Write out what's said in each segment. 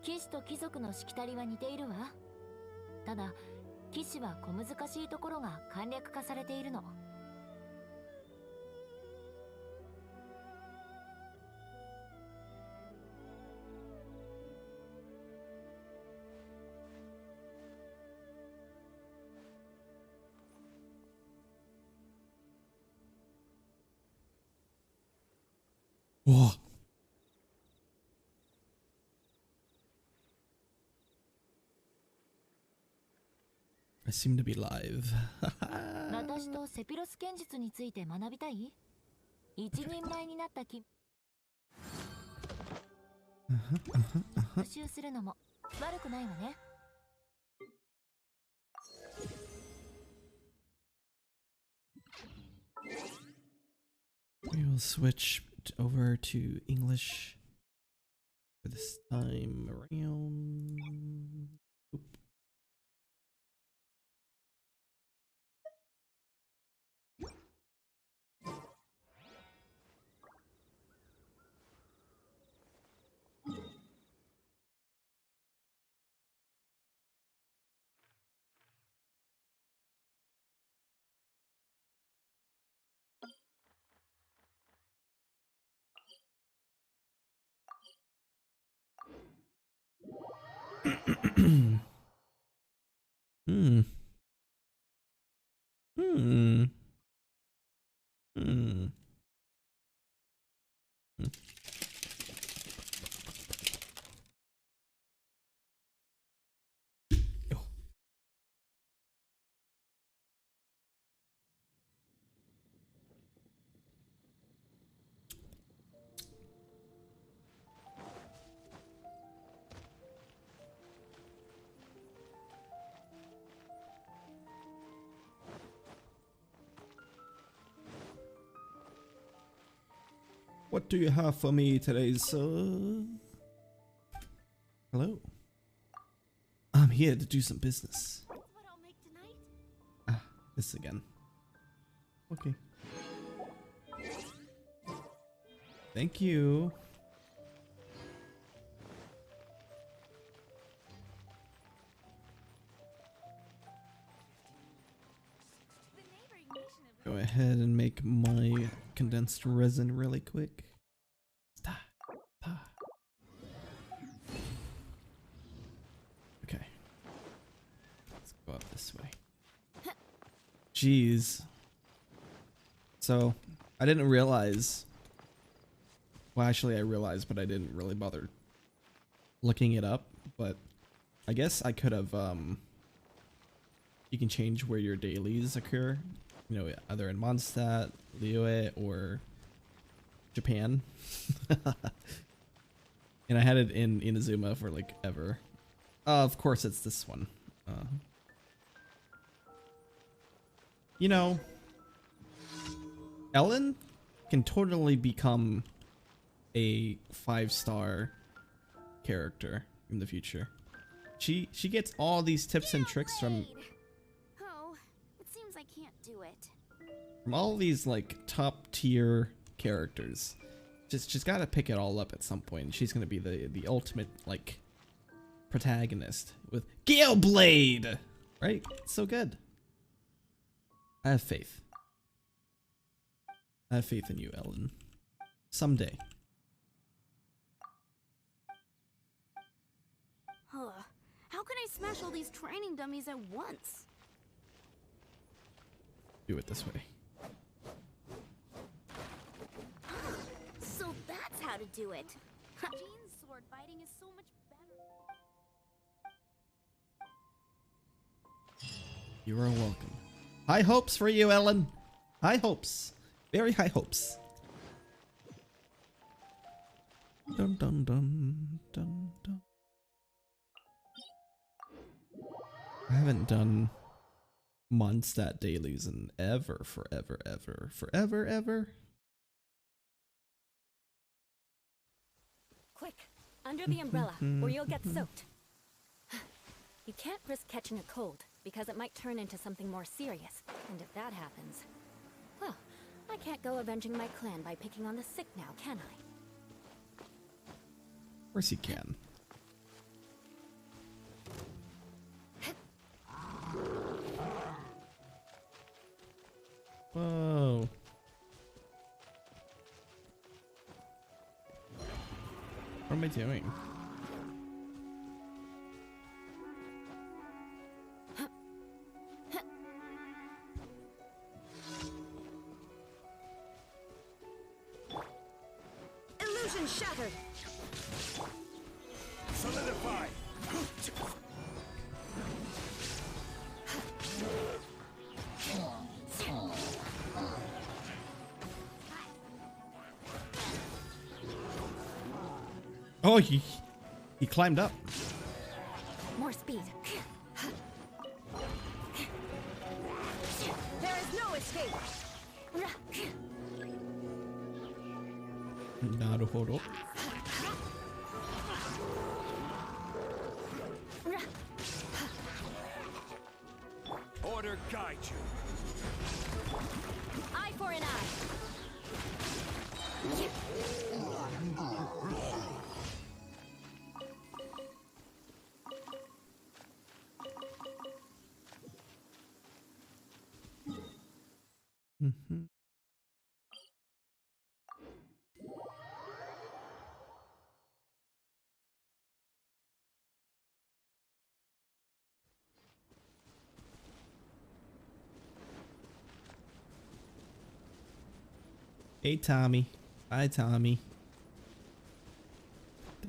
騎士と貴族のしきたりは似ているわ。ただ騎士は小難しいところが簡略化されているの。Whoa. I seem to be live. 私とセピロス剣術について学びたい？一人前になったき復習するのも悪くないわね。We will switch over to English for this time around. Oop. Hmm. Hmm. Hmm. Oh. What do you have for me today, sir? Hello. I'm here to do some business. That's what I'll make tonight. Ah, this again. Okay. Thank you. Go ahead and make my condensed resin really quick. Okay. Let's go up this way. Jeez. So, I didn't realize. Well, actually, I realized, but I didn't really bother looking it up. But I guess I could have. You can change where your dailies occur. You know, either in Mondstadt, Liyue, or Japan. And I had it in Inazuma for like ever. Of course, it's this one. You know, Ellen can totally become a 5-star character in the future. She gets all these tips and tricks from It seems I can't do it. From all these like top tier characters. She's got to pick it all up at some point. She's gonna be the ultimate like protagonist with Gale Blade, right? It's so good. I have faith. I have faith in you, Ellen. Someday. How can I smash all these training dummies at once? Do it this way. So that's how to do it. Jean's sword fighting is so much better. You are welcome. High hopes for you, Ellen. High hopes. Very high hopes. Dun dun dun dun dun. I haven't done Mondstadt dailies in forever. Quick, under the umbrella, or you'll get soaked. You can't risk catching a cold, because it might turn into something more serious. And if that happens, well, I can't go avenging my clan by picking on the sick now, can I? Of course you can. Whoa. What am I doing? Illusion shattered. Solidify. Oh, he climbed up. More speed. There is no escape. Naruhodo. Order guide you. Eye for an eye. Mhm. Hey, Tommy. Hi, Tommy.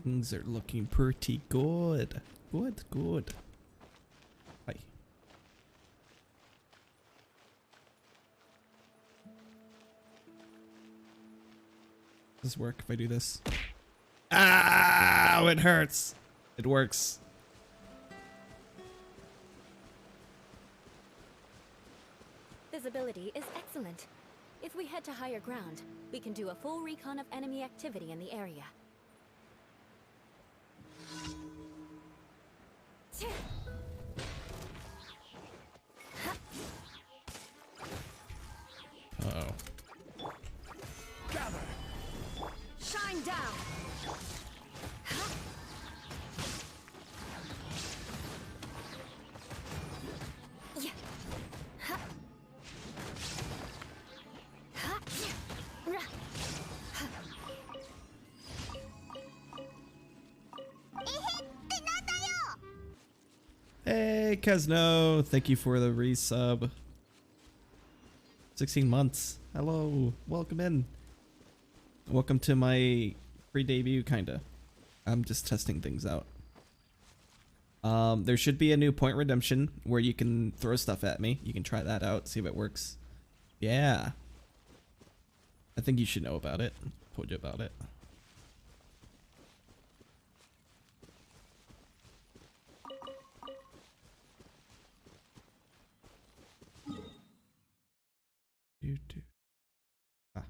Things are looking pretty good. Good. Hi. Does this work if I do this? Ow, it hurts. It works. Visibility is excellent. If we head to higher ground, we can do a full recon of enemy activity in the area. Uh-oh. Gather. Shine down! Hey, Kazno. Thank you for the resub. 16 months. Hello. Welcome in. Welcome to my pre-debut, kinda. I'm just testing things out. There should be a new point redemption where you can throw stuff at me. You can try that out, see if it works. Yeah. I think you should know about it. Told you about it. Ah.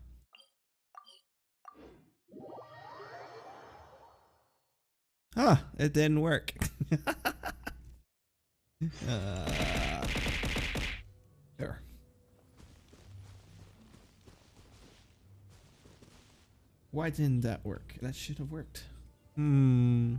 Ah, it didn't work. There. Why didn't that work? That should have worked. Hmm.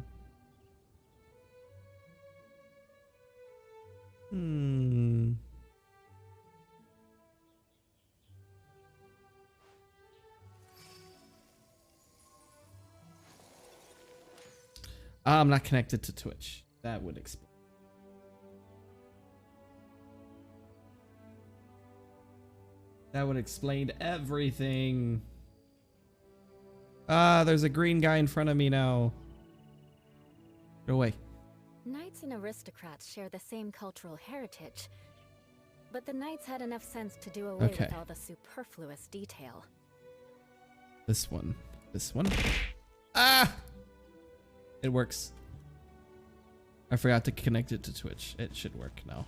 I'm not connected to Twitch. That would explain. That would explain everything. Ah, there's a green guy in front of me now. Go away. Knights and aristocrats share the same cultural heritage, but the knights had enough sense to do away with all the superfluous detail. This one. This one. Ah! It works. I forgot to connect it to Twitch. It should work now.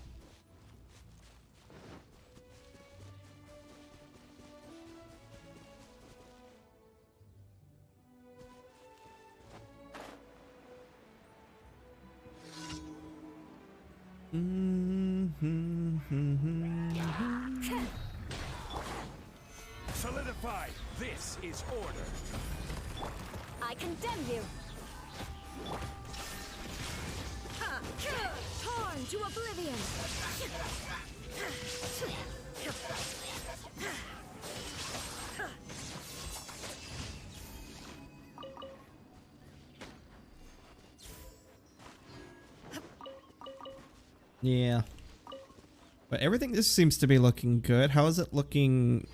Solidify. This is order. I condemn you! Torn to oblivion! Yeah. But everything just seems to be looking good. How is it looking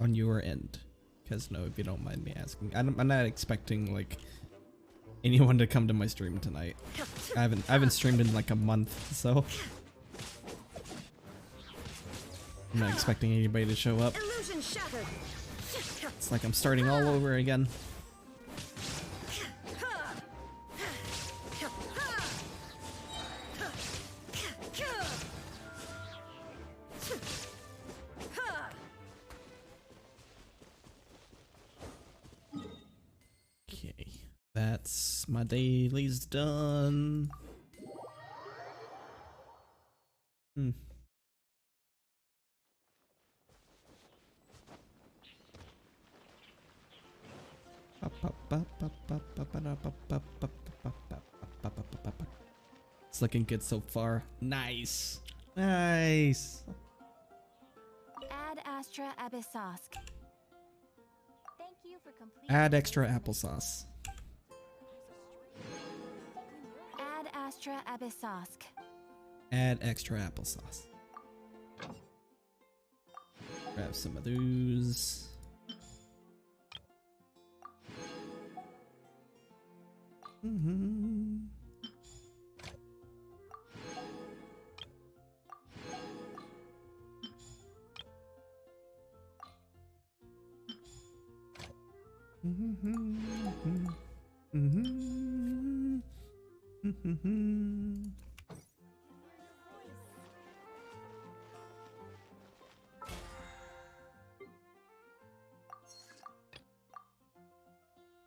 on your end? Because no, if you don't mind me asking, I'm not expecting like anyone to come to my stream tonight. I haven't streamed in like a month, so I'm not expecting anybody to show up. Illusion shattered. It's like I'm starting all over again. Okay, that's my dailies done. It's looking good so far. Nice. Nice. Add Astra Abyssosk. Thank you for completing. Add extra applesauce. Add Astra Abyssosk. Add extra applesauce. Grab some of those.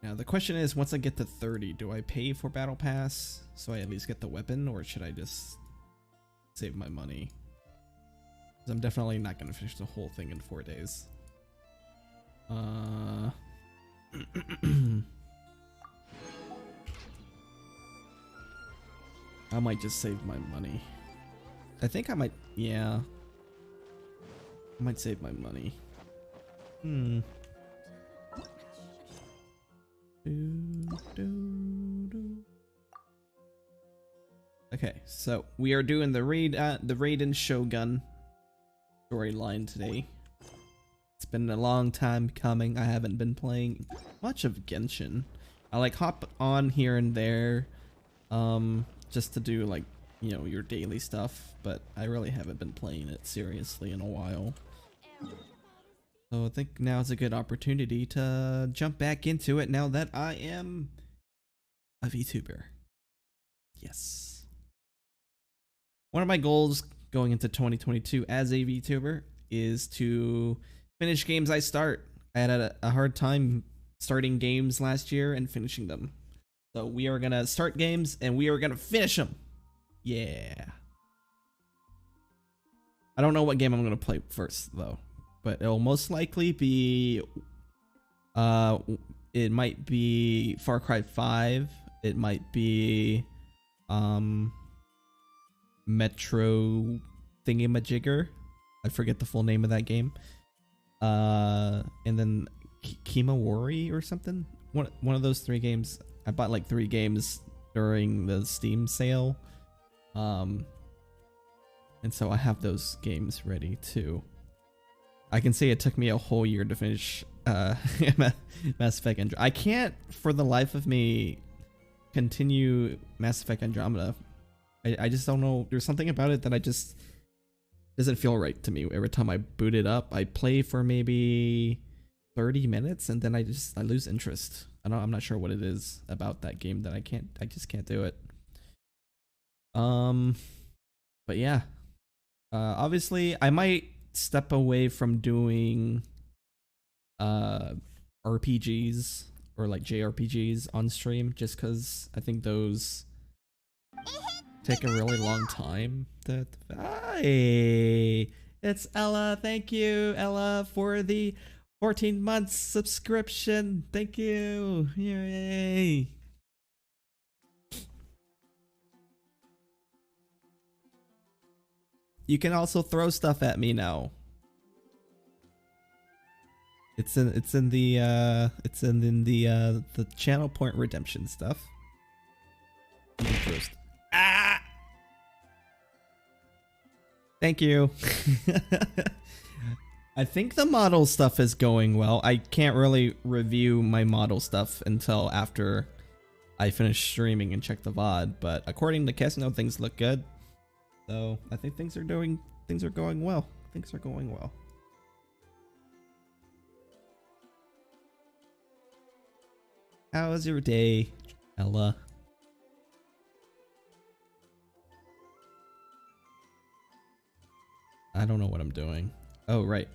Now the question is, once I get to 30, do I pay for Battle Pass so I at least get the weapon, or should I just save my money? Because I'm definitely not going to finish the whole thing in 4 days. I might just save my money. I think I might, yeah. I might save my money. Okay, so we are doing the Raiden Shogun storyline today. It's been a long time coming. I haven't been playing much of Genshin. I like hop on here and there, just to do like, you know, your daily stuff, but I really haven't been playing it seriously in a while. So I think now is a good opportunity to jump back into it now that I am a VTuber. Yes. One of my goals going into 2022 as a VTuber is to finish games I start. I had a hard time starting games last year and finishing them. So we are gonna start games and we are gonna finish them. Yeah. I don't know what game I'm gonna play first though, but it'll most likely be it might be Far Cry 5. It might be Metro Thingamajigger. I forget the full name of that game. And then Kimawari or something. One of those 3 games. I bought like 3 games during the Steam sale. And so I have those games ready too. I can say it took me a whole year to finish Mass Effect Andromeda. I can't for the life of me continue Mass Effect Andromeda. I just don't know. There's something about it that I just doesn't feel right to me. Every time I boot it up, I play for maybe 30 minutes and then I lose interest. I'm not sure what it is about that game that I just can't do it. But yeah. Obviously I might step away from doing RPGs or like JRPGs on stream just because I think those take a really long time. Hey, it's Ella. Thank you, Ella, for the 14 months subscription. Thank you. Yay. You can also throw stuff at me now. It's in the channel point redemption stuff. You can throw Thank you. I think the model stuff is going well. I can't really review my model stuff until after I finish streaming and check the VOD, but according to Casino, things look good. So I think things are going well. Things are going well. How was your day, Ella? I don't know what I'm doing. Oh, right.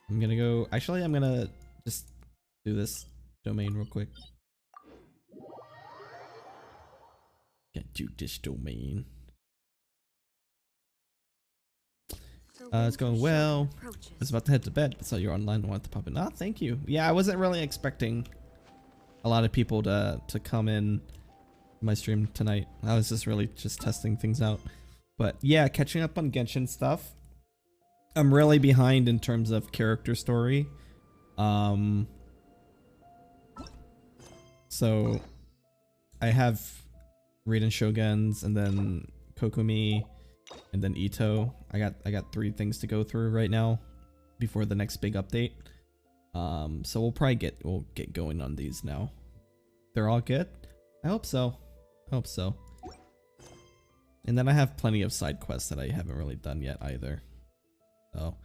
I'm gonna go. Actually, I'm gonna just do this domain real quick. Can't do this domain. It's going well. I was about to head to bed, but saw you're online and wanted to pop in. Ah, thank you. Yeah, I wasn't really expecting a lot of people to come in my stream tonight. I was just really just testing things out. But yeah, catching up on Genshin stuff. I'm really behind in terms of character story. So I have Raiden Shoguns and then Kokumi and then Ito. I got 3 things to go through right now before the next big update. So we'll get going on these now. They're all good? I hope so. I hope so. And then I have plenty of side quests that I haven't really done yet either. So,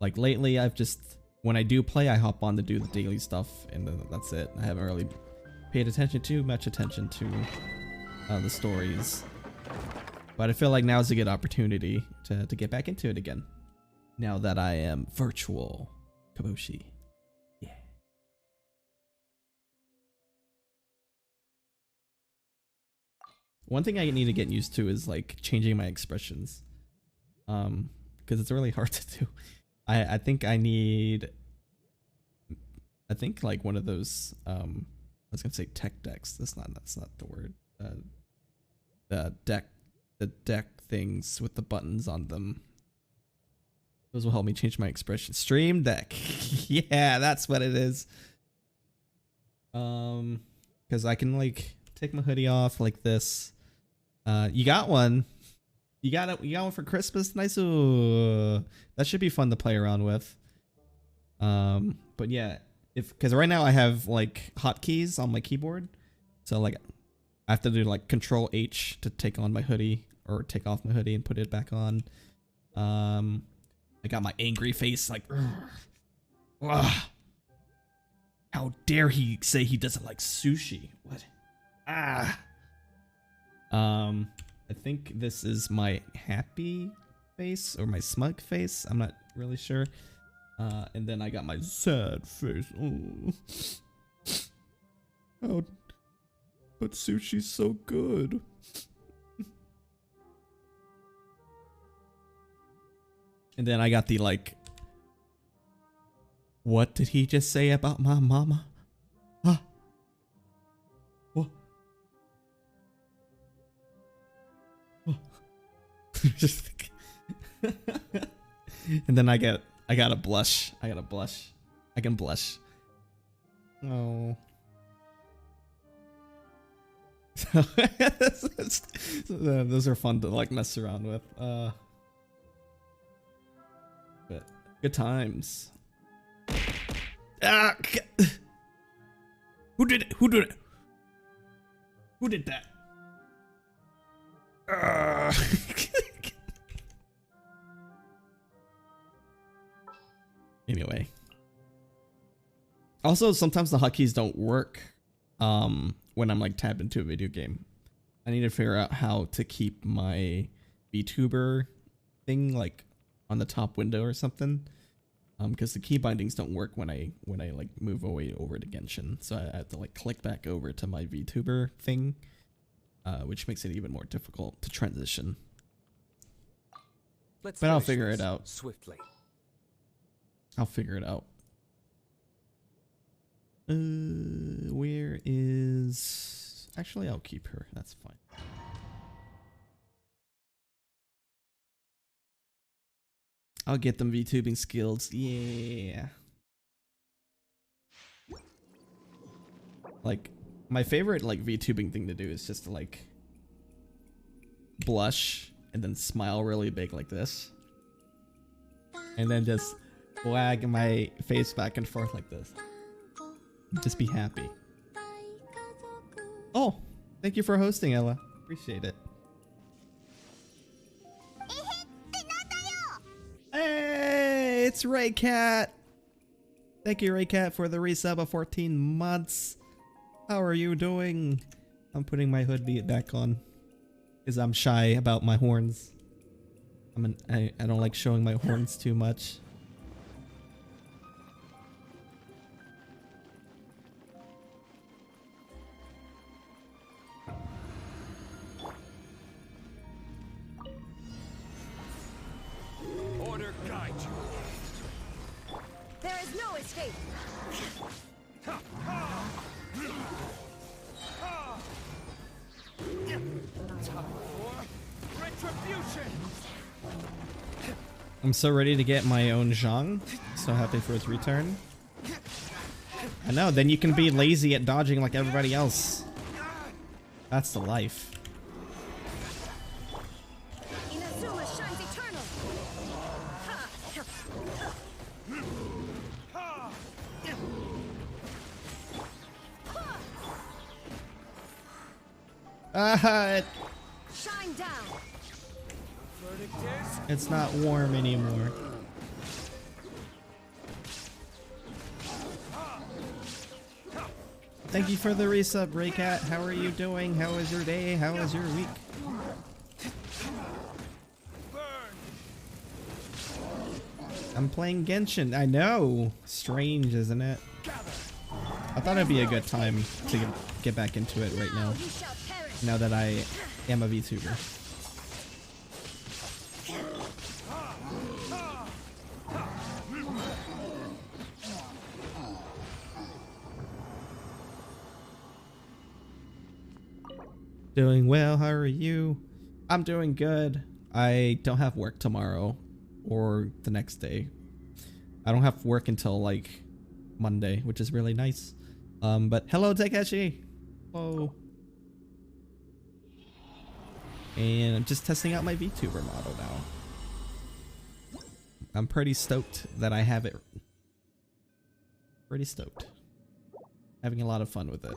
like lately I've just, when I do play, I hop on to do the daily stuff and that's it. I haven't really paid much attention to the stories. But I feel like now is a good opportunity to get back into it again. Now that I am virtual Kaboshi. Yeah. One thing I need to get used to is like changing my expressions. Because it's really hard to do. I think like one of those I was gonna say tech decks. That's not the word. The deck things with the buttons on them. Those will help me change my expression. Stream Deck. Yeah, that's what it is. Because I can like take my hoodie off like this. You got one. You got one for Christmas. Nice. Ooh, that should be fun to play around with. But yeah, because right now I have like hotkeys on my keyboard, so like I have to do like Control H to take on my hoodie or take off my hoodie and put it back on. I got my angry face like, ugh. How dare he say he doesn't like sushi? What? Ah. I think this is my happy face or my smug face. I'm not really sure. And then I got my sad face. Oh, but sushi's so good. And then I got the like, what did he just say about my mama? Huh? What? Just and then I got a blush. I can blush. Oh. Those are fun to like mess around with. But good times. Ah, who did it? Who did it? Who did that? Anyway. Also, sometimes the hotkeys don't work when I'm like tabbed into a video game. I need to figure out how to keep my Vtuber thing like on the top window or something. Because the key bindings don't work when I like move away over to Genshin. So I have to like click back over to my Vtuber thing. Which makes it even more difficult to transition. But I'll figure it out. Swiftly. I'll figure it out. Where is... Actually, I'll keep her. That's fine. I'll get them VTubing skills. Yeah. Like... My favorite like VTubing thing to do is just to like blush and then smile really big like this. And then just wag my face back and forth like this. Just be happy. Oh, thank you for hosting, Ella. Appreciate it. Hey, it's Raycat. Thank you, Raycat, for the resub of 14 months. How are you doing? I'm putting my hoodie back on because I'm shy about my horns. I don't like showing my horns too much. Order guide you. There is no escape. Time for retribution. I'm so ready to get my own Zhang. So happy for its return. I know, then you can be lazy at dodging like everybody else. That's the life. Inazuma shines eternal. Shine down. Verdict is It's not warm anymore. Thank you for the resub, Raycat. How are you doing? How was your day? How was your week? burn. I'm playing Genshin. I know. Strange, isn't it? I thought it'd be a good time to get back into it right now. You shall perish. Now that I am a VTuber. Doing well, how are you? I'm doing good. I don't have work tomorrow or the next day. I don't have work until like Monday, which is really nice. But hello, Takeshi. Hello. And I'm just testing out my VTuber model now. I'm pretty stoked that I have it. Pretty stoked. Having a lot of fun with it.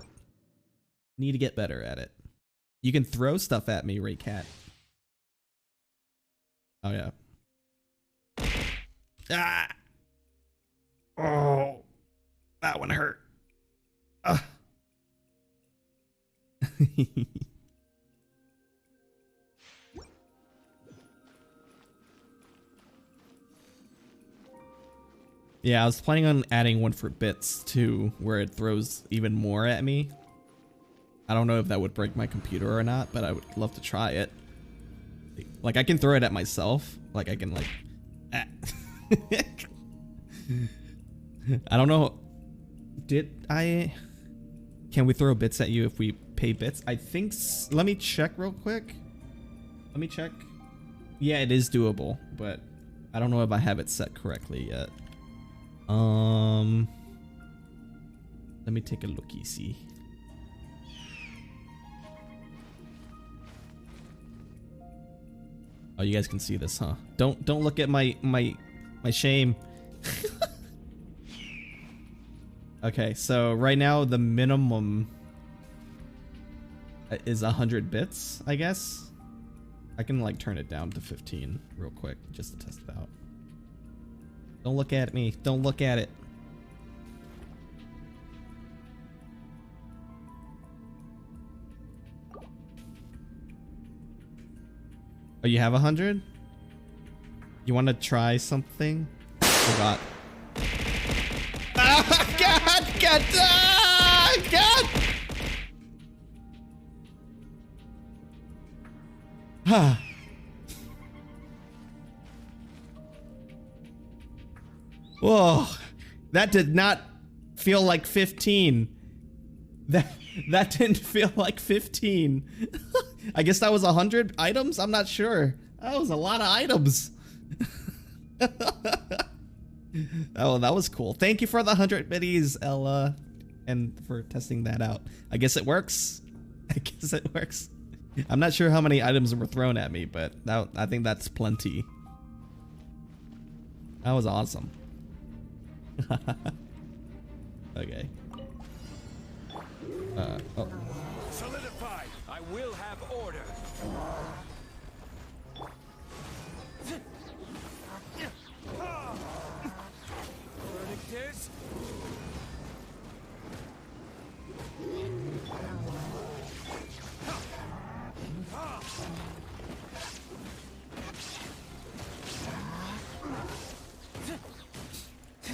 Need to get better at it. You can throw stuff at me, Raycat. Oh yeah. Ah! Oh! That one hurt. Ah! Yeah, I was planning on adding one for bits too, where it throws even more at me. I don't know if that would break my computer or not, but I would love to try it. Like, I can throw it at myself. Like, I can, like... Ah. I don't know. Can we throw bits at you if we pay bits? I think... Let me check real quick. Let me check. Yeah, it is doable, but I don't know if I have it set correctly yet. Let me take a looky see. Oh, you guys can see this, huh? Don't look at my shame. Okay, so right now the minimum is 100 bits, I guess. I can like turn it down to 15 real quick just to test it out. Don't look at me. Don't look at it. Oh, you have 100? You want to try something? Forgot. Ah, God! God! Ah, God! Ah. Whoa, that did not feel like 15. That didn't feel like 15. I guess that was 100 items? I'm not sure. That was a lot of items. Oh, that was cool. Thank you for the 100 biddies, Ella, and for testing that out. I guess it works. I guess it works. I'm not sure how many items were thrown at me, but I think that's plenty. That was awesome. Okay. Oh. Solidify. I will have order. Verdict is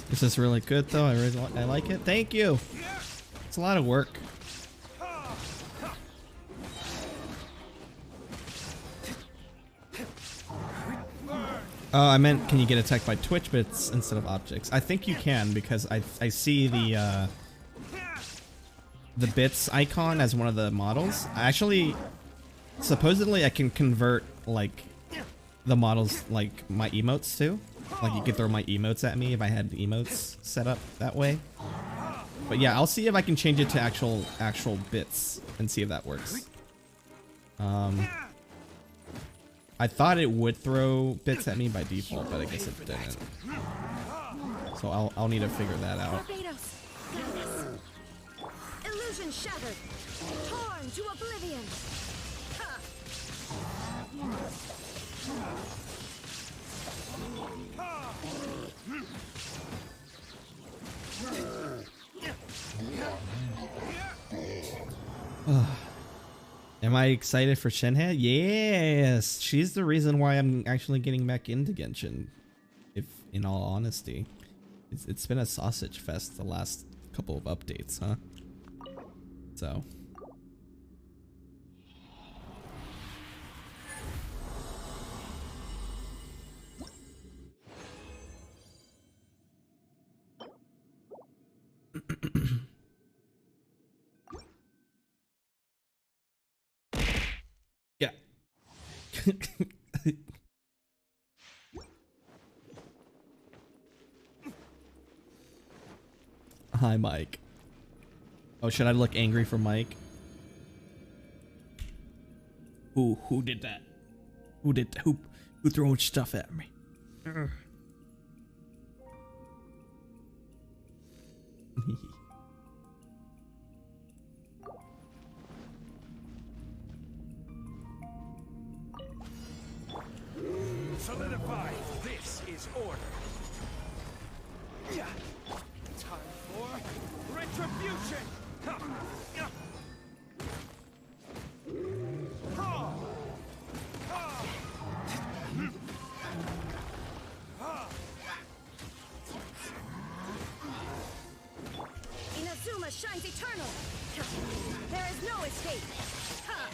This is really good though. I like it. Thank you. It's a lot of work. Oh, I meant, can you get attacked by Twitch bits instead of objects? I think you can, because I see the bits icon as one of the models. Actually, supposedly I can convert like the models, like my emotes too. Like you could throw my emotes at me if I had the emotes set up that way. But yeah, I'll see if I can change it to actual bits and see if that works. I thought it would throw bits at me by default, but I guess it didn't. So I'll need to figure that out. Barbados. Illusion shattered. Torn to oblivion. Ha. Am I excited for Shenhe? Yes! She's the reason why I'm actually getting back into Genshin. If, in all honesty. It's been a sausage fest the last couple of updates, huh? So. Yeah. Hi, Mike. Oh, should I look angry for Mike? Who did that? Who throwing stuff at me? solidify. This is order. Yeah. Time for retribution. Ha. Yeah. Ha. Ha. Ha. Inazuma shines eternal. There is no escape. Ha.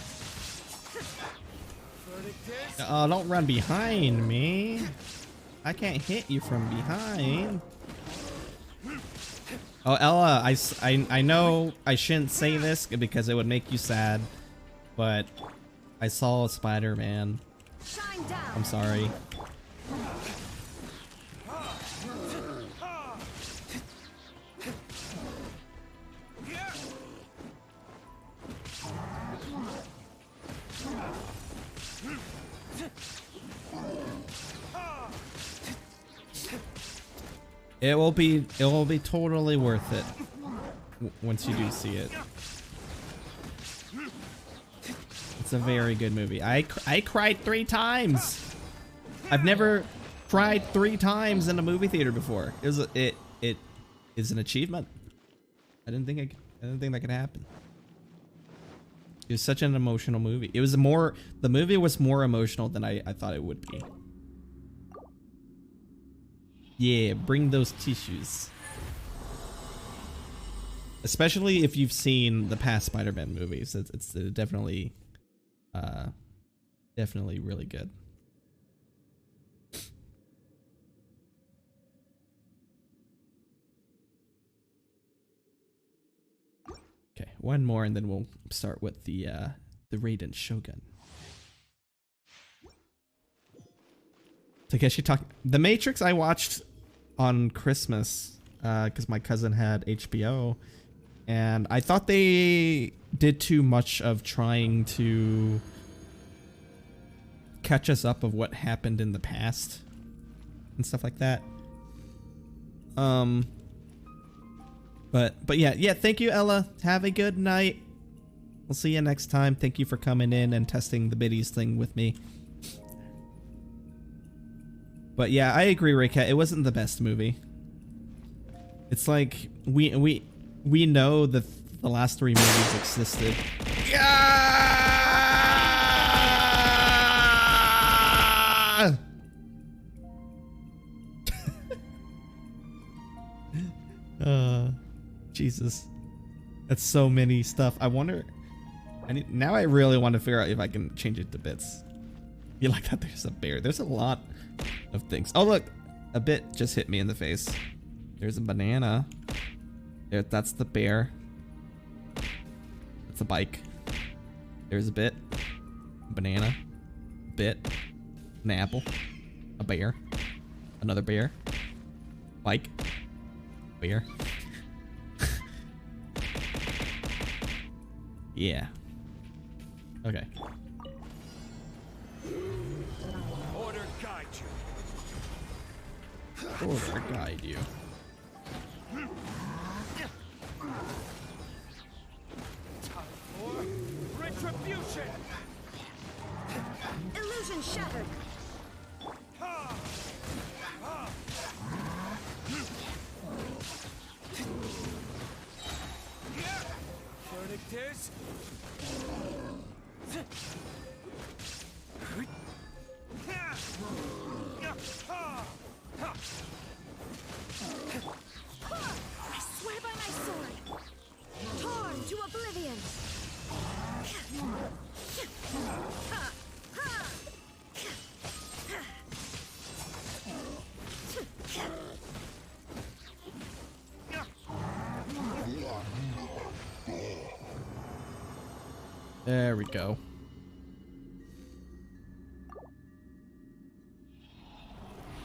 Verdict is Oh, don't run behind me. I can't hit you from behind. Oh, Ella, I know I shouldn't say this because it would make you sad, but I saw Spider-Man. Shine down. I'm sorry. It will be totally worth it once you do see it. It's a very good movie. I cried 3 times. I've never cried 3 times in a movie theater before. It is an achievement. I didn't think that could happen. It was such an emotional movie. The movie was more emotional than I thought it would be. Yeah, bring those tissues. Especially if you've seen the past Spider-Man movies. It's definitely really good. Okay, one more and then we'll start with the Raiden Shogun. Takeshi talk. The Matrix I watched on Christmas because my cousin had HBO, and I thought they did too much of trying to catch us up of what happened in the past and stuff like that. But yeah, thank you, Ella. Have a good night. We'll see you next time. Thank you for coming in and testing the biddies thing with me. But yeah, I agree, Raycat. It wasn't the best movie. It's like we know that the last 3 movies existed. Jesus, that's so many stuff. I wonder. Now I really want to figure out if I can change it to bits. You like that? There's a bear. There's a lot of things. Oh look, a bit just hit me in the face. There's a banana. There, that's the bear. That's a bike. There's a bit. A banana. Bit. An apple. A bear. Another bear. Bike. Bear. Yeah. Okay. Order guide you. Order guide you. Time for retribution. Illusion shattered. Ha! Ha! Verdict is. I swear by my sword. Torn to oblivion. There we go.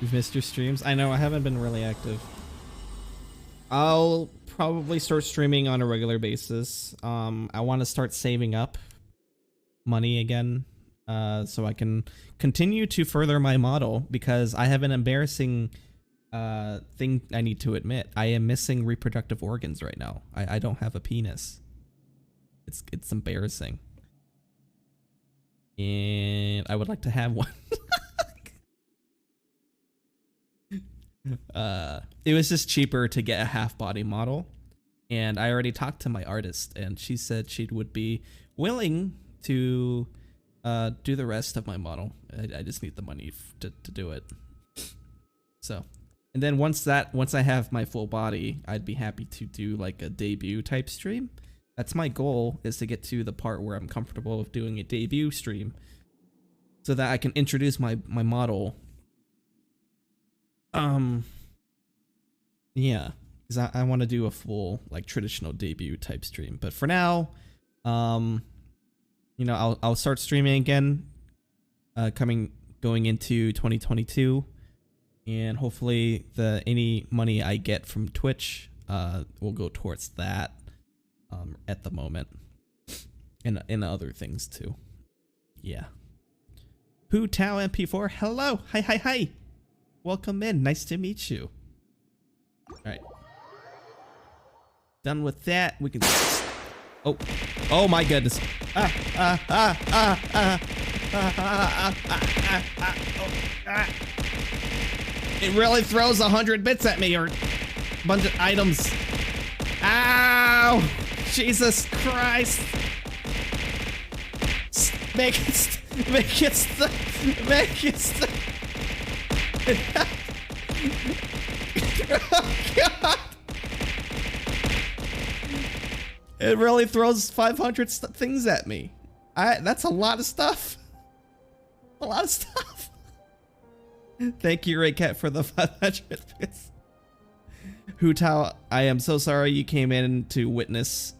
You've missed your streams? I know, I haven't been really active. I'll probably start streaming on a regular basis. I want to start saving up money again, so I can continue to further my model, because I have an embarrassing thing I need to admit. I am missing reproductive organs right now. I don't have a penis. It's embarrassing. And I would like to have one. It was just cheaper to get a half body model, and I already talked to my artist, and she said she would be willing to do the rest of my model. I just need the money to do it. So, and then once I have my full body, I'd be happy to do like a debut type stream. That's my goal, is to get to the part where I'm comfortable with doing a debut stream, so that I can introduce my model. Yeah, because I want to do a full like traditional debut type stream. But for now, you know, I'll start streaming again, going into 2022, and hopefully any money I get from Twitch will go towards that at the moment, and other things too. Yeah. Hu Tao MP4, hello, hi. Welcome in. Nice to meet you. All right. Done with that. We can. Oh my goodness. It really throws 100 bits at me, or a bunch of items. Ow! Jesus Christ! Make it stop! Oh God! It really throws 500 things at me. That's a lot of stuff. A lot of stuff. Thank you, Raycat, for the 500 bits. Hu Tao, I am so sorry you came in to witness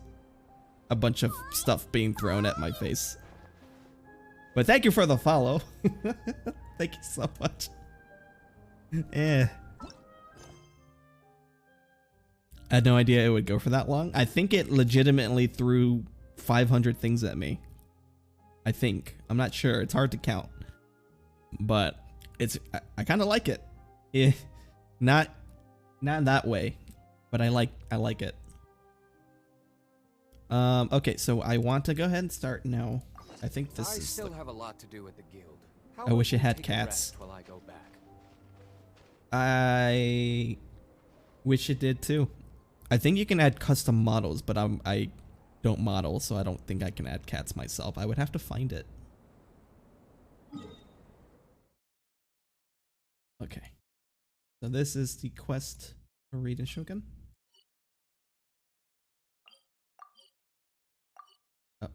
a bunch of stuff being thrown at my face. But thank you for the follow. Thank you so much. I had no idea it would go for that long. I think it legitimately threw 500 things at me. I think. I'm not sure. It's hard to count. but I kind of like it. Eh, not in that way, but I like it. Okay, so I want to go ahead and start now. I think this I is. still have a lot to do with the guild. How I wish about it had you take a cats. rest while I go back? I wish it did too. I think you can add custom models, but I don't model, so I don't think I can add cats myself. I would have to find it. Okay. So this is the quest for Raiden Shogun. Oh.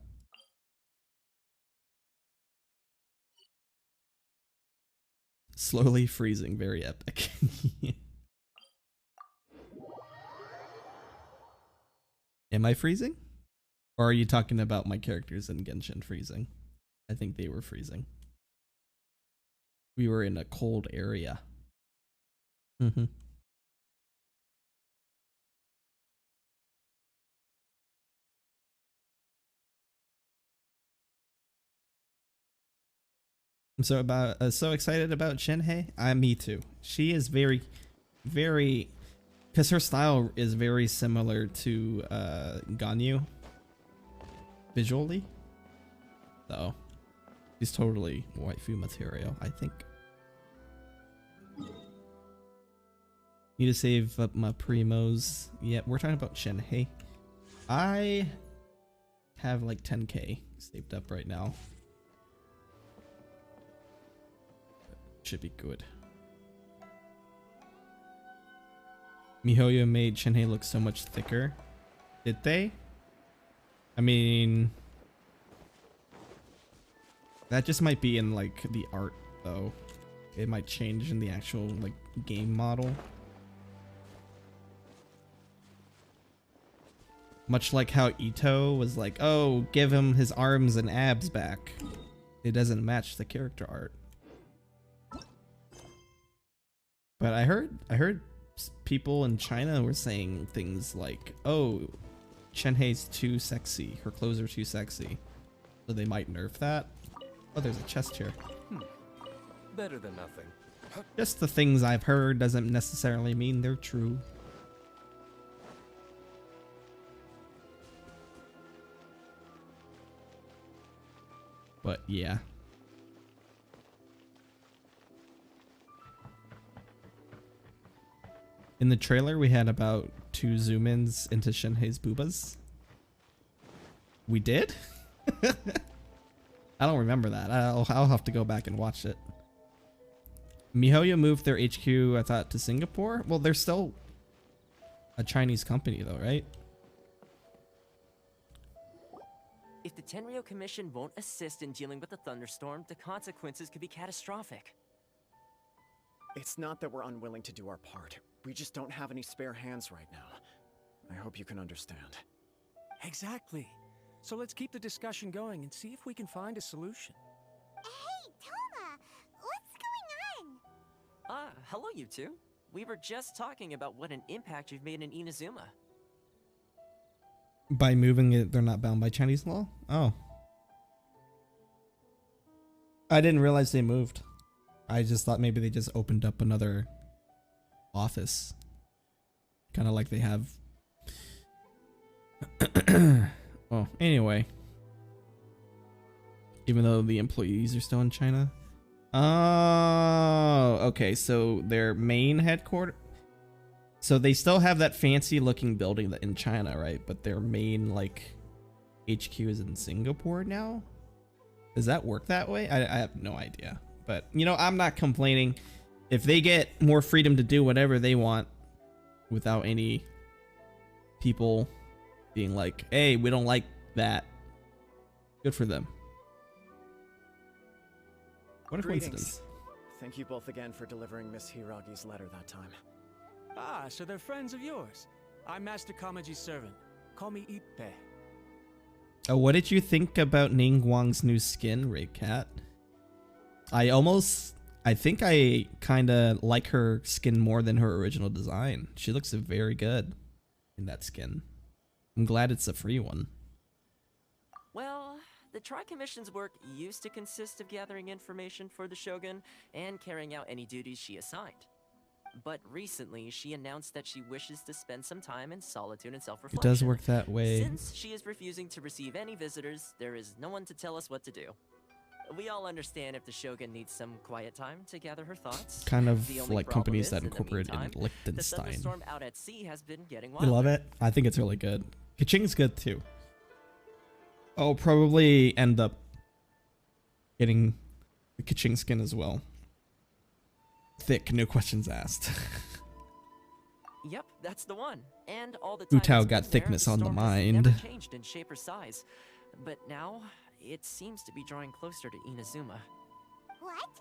Slowly freezing, very epic. Am I freezing? Or are you talking about my characters in Genshin freezing? I think they were freezing. We were in a cold area. Mm-hmm. I'm so excited about Shenhei. Me too. She is very, very, because her style is very similar to Ganyu visually. So she's totally waifu material, I think. Need to save up my primos. Yeah, we're talking about Shenhei. I have like 10k saved up right now. Should be good. Mihoyo made Shenhei look so much thicker. Did they? I mean, that just might be in like the art though. It might change in the actual like game model. Much like how Ito was like, oh, give him his arms and abs back. It doesn't match the character art. But I heard people in China were saying things like, oh, Shenhei's too sexy. Her clothes are too sexy. So they might nerf that. Oh, there's a chest here. Better than nothing. Just the things I've heard doesn't necessarily mean they're true. But yeah. In the trailer, we had about 2 zoom-ins into Shenhei's boobas. We did? I don't remember that. I'll have to go back and watch it. Mihoyo moved their HQ, I thought, to Singapore? Well, they're still a Chinese company, though, right? If the Tenryo Commission won't assist in dealing with the thunderstorm, the consequences could be catastrophic. It's not that we're unwilling to do our part. We just don't have any spare hands right now. I hope you can understand. Exactly. So let's keep the discussion going and see if we can find a solution. Hey, Toma! What's going on? Hello you two. We were just talking about what an impact you've made in Inazuma. By moving it, they're not bound by Chinese law? Oh. I didn't realize they moved. I just thought maybe they just opened up another office. Kind of like they have. Well, anyway. Even though the employees are still in China. Oh, okay. So their main headquarters. So they still have that fancy looking building in China, right? But their main like HQ is in Singapore now. Does that work that way? I have no idea. But you know, I'm not complaining. If they get more freedom to do whatever they want without any people being like, hey, we don't like that. Good for them. What a coincidence. Thank you both again for delivering Miss Hiragi's letter that time. Ah, so they're friends of yours. I'm Master Kamaji's servant. Call me Ippe. Oh, what did you think about Ning Guang's new skin, Ray Cat? I think I kind of like her skin more than her original design. She looks very good in that skin. I'm glad it's a free one. Well, the The Tri-Commission's work used to consist of gathering information for the Shogun and carrying out any duties she assigned. But recently, she announced that she wishes to spend some time in solitude and It self-reflection. does work that way. Since she is refusing to receive any visitors, there is no one to tell us what to do. We all understand if the Shogun needs some quiet time to gather her thoughts. Kind of The only like problem companies is, that in the incorporate meantime, in the Liechtenstein. thunderstorm out at sea has been getting You wilder. love it? I think it's really good. Kaching's good too. I'll probably end up getting the Kaching skin as well. Thick, no questions asked. Yep, that's the one. And all the Hu time Tao it's got been there, thickness on the storm has mind. never changed in shape or size. But now, it seems to be drawing closer to Inazuma. What?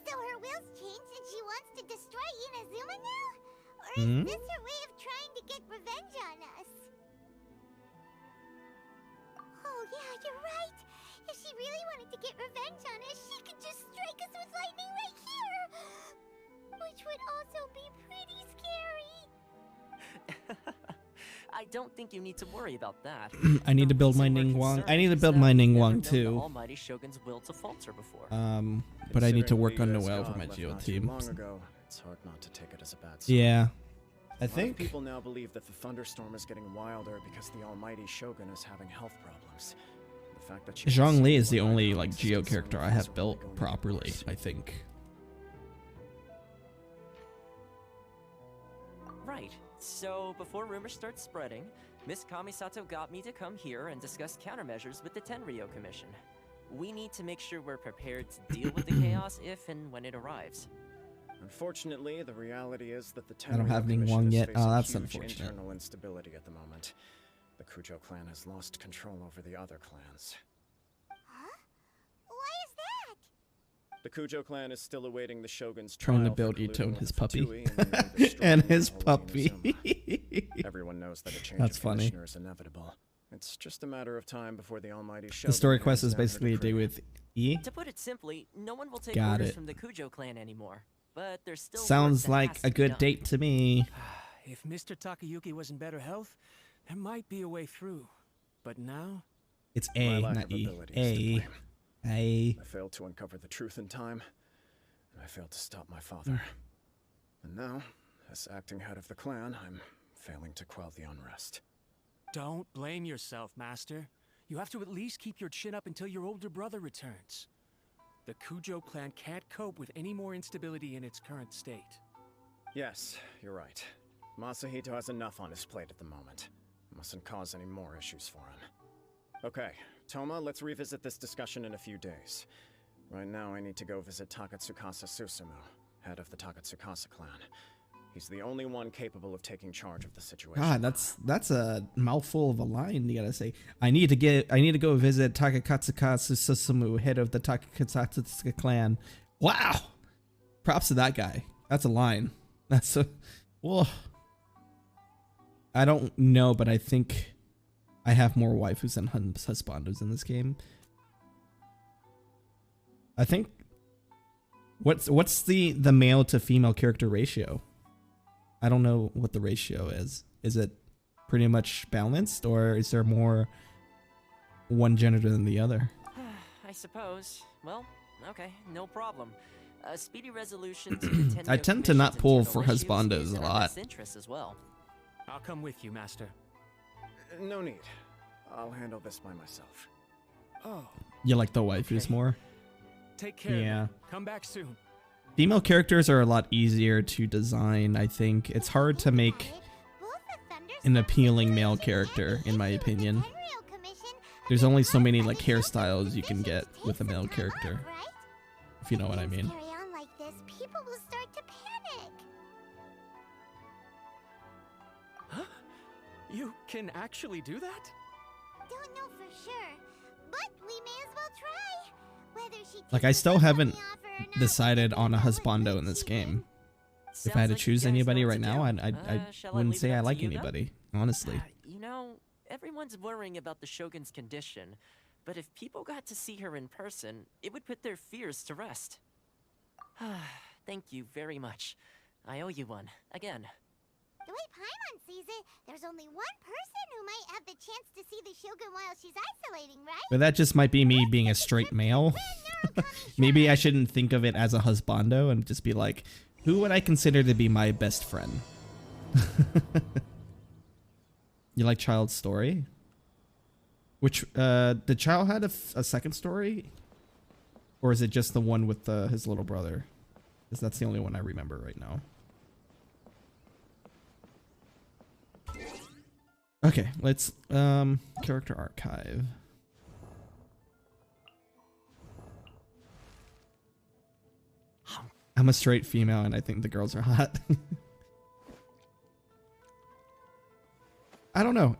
So her will's changed and she wants to destroy Inazuma now? Or is Hmm? this her way of trying to get revenge on us? Oh yeah, you're right. If she really wanted to get revenge on us, she could just strike us with lightning right here. Which would also be pretty scary. I don't think you need to worry about that. I need to build my The reason we're Ningguang. I concerned need to is build that my we've never Ningguang known the too. Almighty Shogun's will to falter before. But I need to Considering work the on US Noel for god my left Geo not too team. long ago, it's hard not to take it as a bad sign. Yeah. I A lot of think people now believe that the thunderstorm is getting wilder because the almighty Shogun is having health problems. The fact that she Zhongli is the conceived only one like is Geo concerning character I things have are built only going properly, worse. I think. Right. So, before rumors start spreading, Miss Kamisato got me to come here and discuss countermeasures with the Tenryou Commission. We need to make sure we're prepared to deal with the chaos if and when it arrives. Unfortunately, the reality is that the I don't Tenryou have Commission Ningguang is yet. facing Oh, that's huge unfortunate. internal instability at the moment. The Kujo clan has lost control over the other clans. Huh? Why is that? The Kujo clan is still awaiting the Shogun's Trying to trial for build colluding Ito and with his the puppy. Fatui and nearly destroying And the his holy puppy. Inazuma. Everyone knows that a change That's of funny. commissioner is inevitable. It's just a matter of time before the almighty Shogun The story hands quest is down her basically a day decree. with E. To put it simply, no one will take Got orders it. from the Kujo clan anymore. But there's still work Sounds that like has a to be good done. date to me. If Mr. Takayuki was in better health, there might be a way through. But now, It's My A, lack not of E. ability is to A. blame. A. I failed to uncover the truth in time, and I failed to stop my father. And now, as acting head of the clan, I'm failing to quell the unrest. don't blame yourself, Master. You have to at least keep your chin up until your older brother returns. The Kujo clan can't cope with any more instability in its current state. Yes, you're right. Masahito has enough on his plate at the moment. Mustn't cause any more issues for him. Okay, Toma, let's revisit this discussion in a few days. Right now, I need to go visit Takatsukasa Susumu, head of the Takatsukasa clan. He's the only one capable of taking charge of the situation. God, that's a mouthful of a line you gotta say. I need to go visit Takakatsuka Susumu, head of the Takakatsuka clan. Wow! Props to that guy. That's a line. That's a whoa. I don't know, but I think I have more waifus than husbandos in this game. I think what's the male to female character ratio? I don't know what the ratio is. Is it pretty much balanced, or is there more one gender than the other? I suppose. Well, okay, no problem. A speedy resolution to the I Tenryou tend to not Commission's pull internal for issues husbandos is a in our lot. best interest as well. I'll come with you, Master. No need. I'll handle this by myself. Oh, You like the waifus Okay. more? take care. Yeah. then. Come back soon. Female characters are a lot easier to design, I think. It's hard to make an appealing male character, in my opinion. There's only so many like hairstyles you can get with a male character, if you know what I mean. Carry on like this, people will start to panic. You can actually do that? Don't know for sure, but we may as well try. Whether she Like, I takes still us up on haven't the offer or not, decided on a we'll let husbando in her this choose. game. If Sounds I had to like you choose guys know anybody what right to now, do. I Shall I wouldn't leave say it I up to like you, then? anybody, honestly. You know, everyone's worrying about the Shogun's condition, but if people got to see her in person, it would put their fears to rest. Thank you very much. I owe you one, again. The way Paimon sees it, there's only one person who might have the chance to see the Shogun while she's isolating, right? But that just might be me being a straight male. Maybe I shouldn't think of it as a husbando and just be like, who would I consider to be my best friend? You like Child's story? Which, did Child had a second story? Or is it just the one with his little brother? Because that's the only one I remember right now. Okay, let's, character archive. I'm a straight female and I think the girls are hot. I don't know.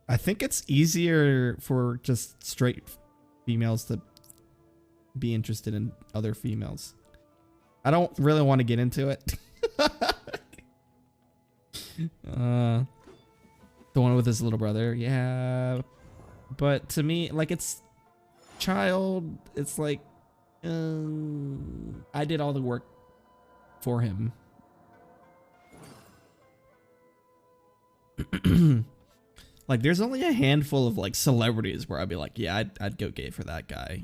I think it's easier for just straight females to be interested in other females. I don't really want to get into it. The one with his little brother, yeah. But to me, like, it's Child. It's like, I did all the work for him. Like, there's only a handful of like celebrities where I'd be like, yeah, I'd go gay for that guy.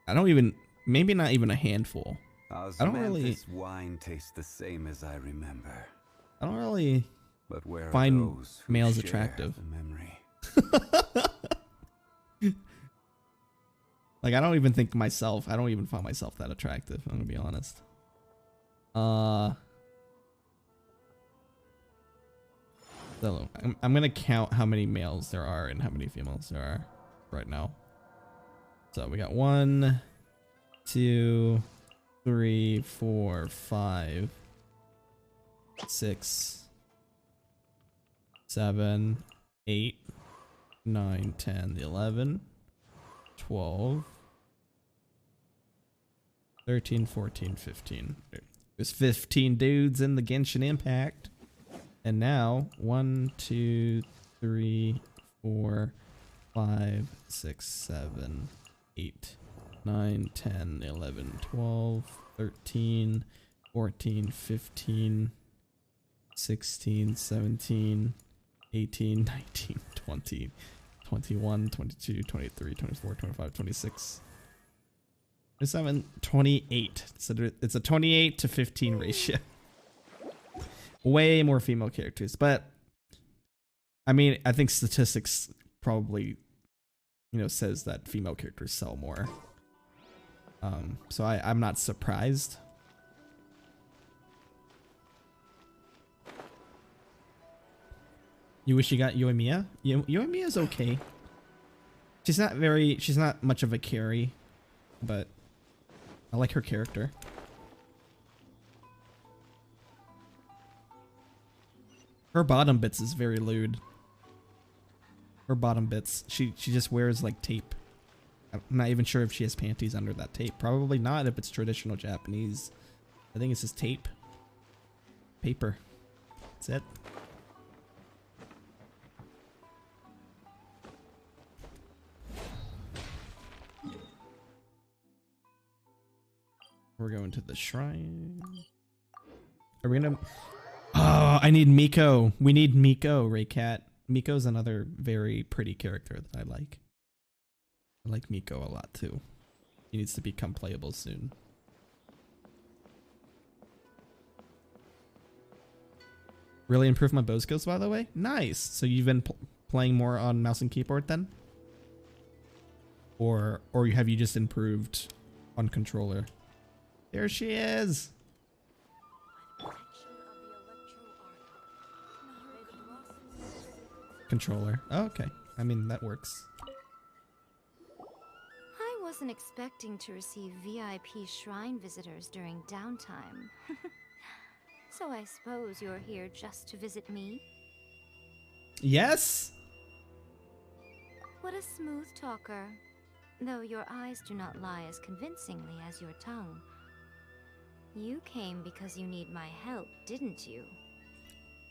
I don't even, maybe not even a handful. I don't really. This wine tastes the same as I remember. I don't really but where find are those who males share attractive. the memory? Like, I don't even think myself. I don't even find myself that attractive. I'm gonna be honest. So I'm gonna count how many males there are and how many females there are right now. So we got 1, 2, 3, 4, 5, 6, 7, 8, 9, 10, 11, 12, 13, 14, 15. There's 15 dudes in the Genshin Impact. And now 1, 2, 3, 4, 5, 6, 7, 8, 9, 10, 11, 12, 13, 14, 15, 16, 17, 18, 19, 20, 21, 22, 23, 24, 25, 26, 27, 28. So it's a 28 to 15 ratio. Way more female characters, but I mean, I think statistics probably, you know, says that female characters sell more. So I'm not surprised. You wish you got Yoimiya? Yoimiya's okay. She's not much of a carry, but I like her character. Her bottom bits is very lewd. Her bottom bits. She just wears like tape. I'm not even sure if she has panties under that tape. Probably not if it's traditional Japanese. I think it's just tape. Paper. That's it. We're going to the shrine. Are we gonna... Oh, I need Miko. We need Miko, Raycat. Miko's another very pretty character that I like. I like Miko a lot too. He needs to become playable soon. Really improved my bow skills, by the way. Nice. So you've been playing more on mouse and keyboard then? Or have you just improved on controller? There she is. Controller. Oh, okay. I mean, that works. I wasn't expecting to receive VIP shrine visitors during downtime. So I suppose you're here just to visit me? Yes. What a smooth talker. Though your eyes do not lie as convincingly as your tongue. You came because you need my help, didn't you?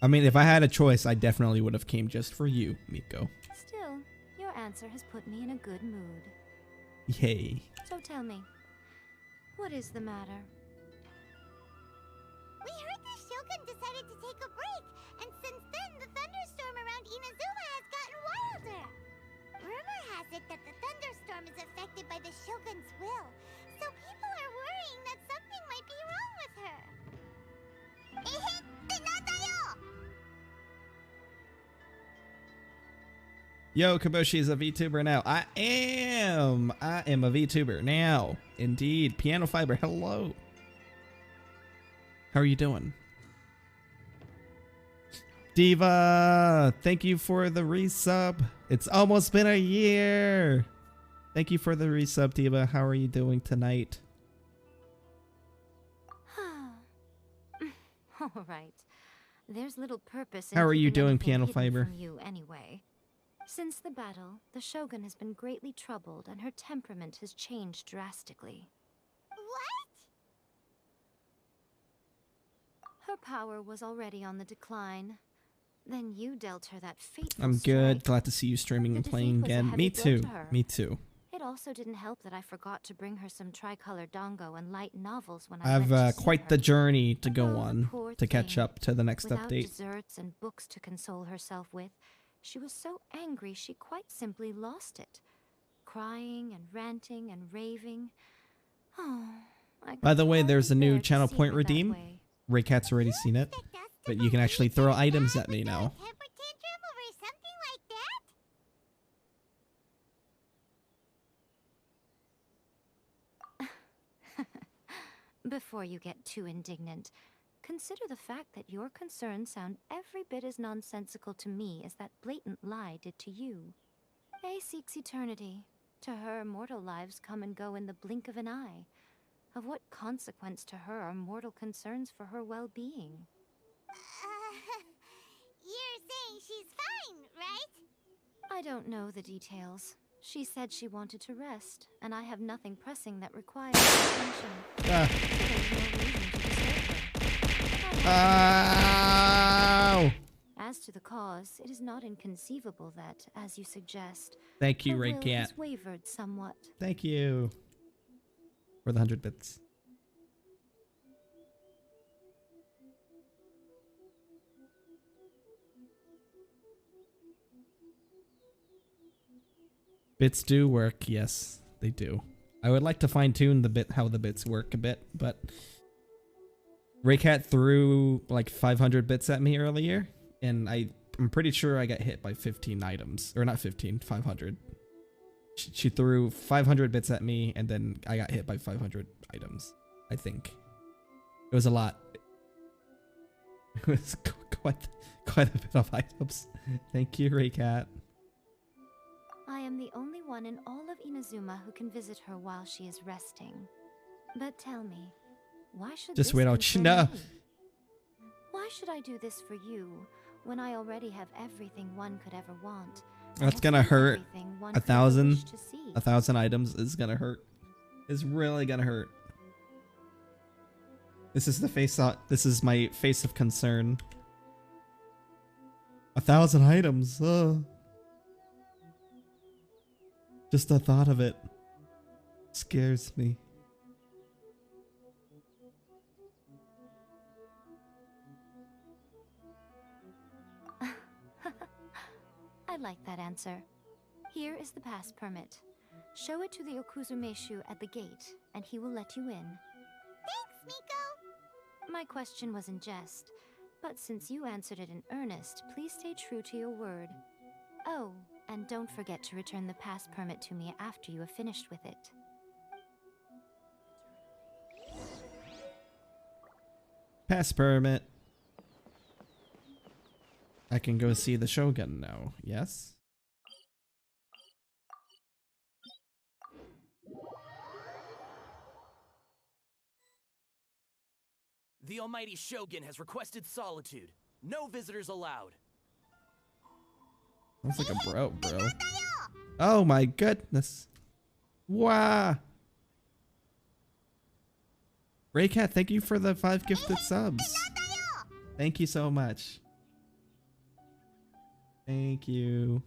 I mean, if I had a choice, I definitely would have came just for you, Miko. Still, your answer has put me in a good mood. Yay. So tell me, what is the matter? decided to take a break, and since then the thunderstorm around Inazuma has gotten wilder. Rumor has it that the thunderstorm is affected by the Shogun's will, so people are worrying that something might be wrong with her. Yo, Kaboshi is a VTuber now. I am a VTuber now. Indeed. Piano Fiber, hello. How are you doing? Diva, thank you for the resub. It's almost been a year. Thank you for the resub, Diva. How are you doing tonight? All right. There's little purpose in How are you keeping doing, anything Piano hidden Fiber? from you anyway. Since the battle, the Shogun has been greatly troubled and her temperament has changed drastically. What? Her power was already on the decline. Then you dealt her that fateful I'm good. strike. Glad to see you streaming and The playing defeat was a again. heavy Me blow too. to her. Me too. It also didn't help that I forgot to bring her some tricolor dango and light novels when I I have went to see quite her. the journey to go Oh, the on poor to catch thing. up to the next Without update. desserts and books to console herself with, she was so angry she quite simply lost it. Crying and ranting and raving. Oh, I By could the way, hardly there's a new bear to channel see point her that redeem. way. Raycat's already seen it, but you can actually throw items at me now. Temper tantrum over something like that? Before you get too indignant, consider the fact that your concerns sound every bit as nonsensical to me as that blatant lie did to you. A seeks eternity. To her, mortal lives come and go in the blink of an eye. Of what consequence to her are mortal concerns for her well-being? You're saying she's fine, right? I don't know the details. She said she wanted to rest, and I have nothing pressing that requires attention. Ah. So there's no reason to disturb her. Ow! As to the cause, it is not inconceivable that, as you suggest, Thank you, her will Raycat. has wavered somewhat. Thank you for the 100 bits. Bits do work, yes, they do. I would like to fine tune how the bits work a bit, but Raycat threw like 500 bits at me earlier, and I'm pretty sure I got hit by 15 items, or not 15, 500. She threw 500 bits at me, and then I got hit by 500 items. I think it was a lot. It was quite a bit of items. Thank you, Raycat. I am the only one in all of Inazuma who can visit her while she is resting. But tell me, why should Just this wait, concern no. me? Why should I do this for you when I already have everything one could ever want? and That's have gonna seen hurt. everything one 1,000 could ever wish to see? 1,000 items is gonna hurt. It's really gonna hurt. This is the face. This is my face of concern. 1,000 items. Just the thought of it scares me. I like that answer. Here is the pass permit. Show it to the Okuzumeshu at the gate, and he will let you in. Thanks, Miko. My question was in jest, but since you answered it in earnest, please stay true to your word. Oh, and don't forget to return the pass permit to me after you have finished with it. Pass permit. I can go see the Shogun now. Yes? The almighty Shogun has requested solitude. No visitors allowed. Sounds like a bro. Oh my goodness. Wow. Raycat, thank you for the 5 gifted subs. Thank you so much. Thank you.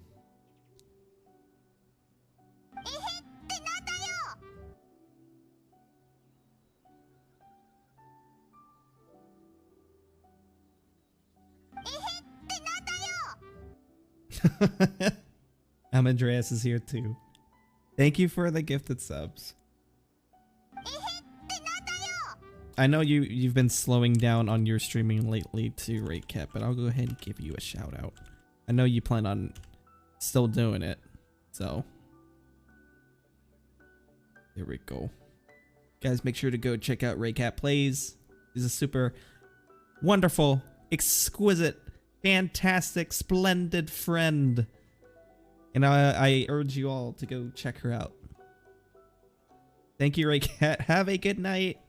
Andreas is here too. Thank you for the gifted subs. I know you've been slowing down on your streaming lately too, Raycat, but I'll go ahead and give you a shout out. I know you plan on still doing it, so there we go. Guys, make sure to go check out Raycat Plays. He's a super wonderful, exquisite, fantastic, splendid friend. And I urge you all to go check her out. Thank you, Raycat. Have a good night.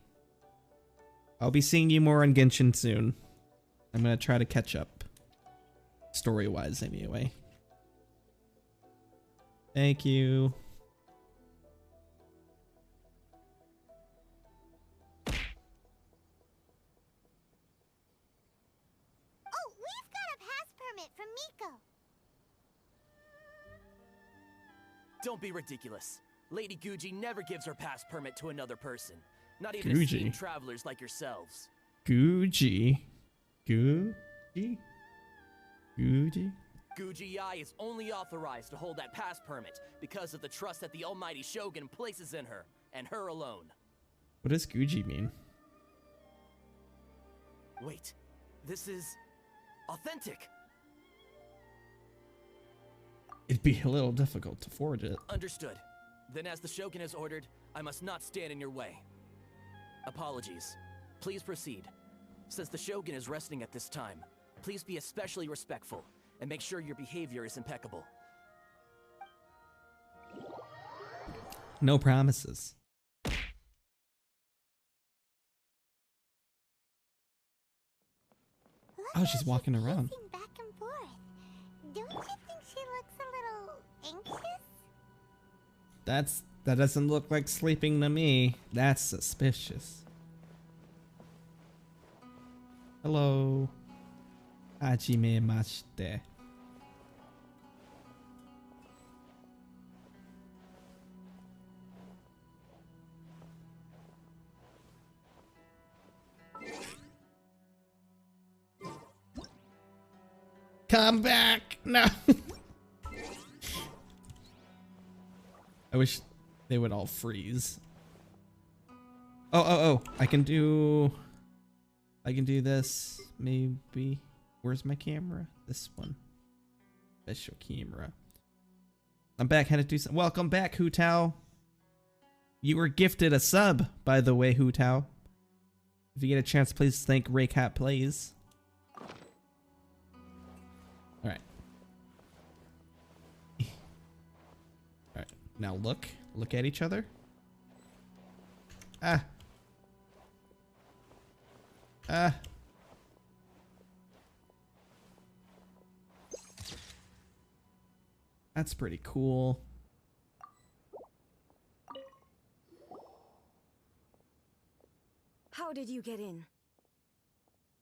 I'll be seeing you more on Genshin soon. I'm gonna try to catch up. Story-wise, anyway. Thank you. Oh, we've got a pass permit from Miko. Don't be ridiculous. Lady Guji never gives her pass permit to another person. Not even Guji. esteemed travelers like yourselves. Guji. Guji? Guji? Guji Ai is only authorized to hold that pass permit because of the trust that the almighty Shogun places in her, and her alone. What does Guji mean? Wait, this is authentic. It'd be a little difficult to forge it. Understood. Then as the Shogun has ordered, I must not stand in your way. Apologies. Please proceed. Since the Shogun is resting at this time, please be especially respectful and make sure your behavior is impeccable. No promises. Oh, she's walking around. Pacing back and forth. Don't you think she looks a little anxious? That doesn't look like sleeping to me. That's suspicious. Hello. Hajime mashite. Come back! No! I wish they would all freeze. Oh, I can do this, maybe. Where's my camera? This one. Special camera. I'm back, had to do some. Welcome back, Hutao. You were gifted a sub, by the way, Hutao. If you get a chance, please thank Raycat Plays. Alright. Alright, now look at each other. Ah. That's pretty cool. How did you get in?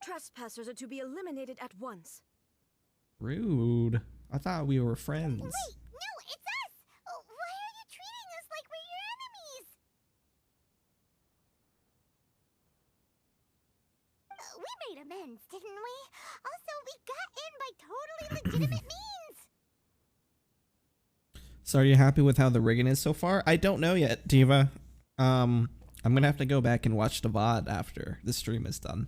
Trespassers are to be eliminated at once. Rude. I thought we were friends. Wait, no, it's us! Oh, why are you treating us like we're your enemies? We made amends, didn't we? Also, we got in by totally legitimate means! So are you happy with how the rigging is so far? I don't know yet, Diva. I'm gonna have to go back and watch the VOD after the stream is done.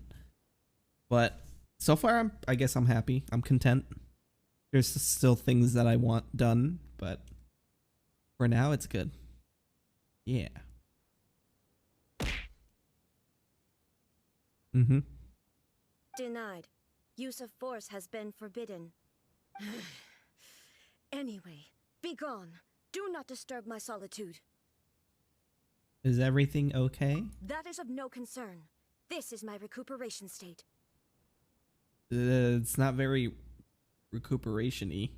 But so far, I guess I'm happy. I'm content. There's still things that I want done, but for now, it's good. Yeah. Mm-hmm. Denied. Use of force has been forbidden. Anyway, be gone. Do not disturb my solitude. Is everything okay? That is of no concern. This is my recuperation state. It's not very recuperation-y.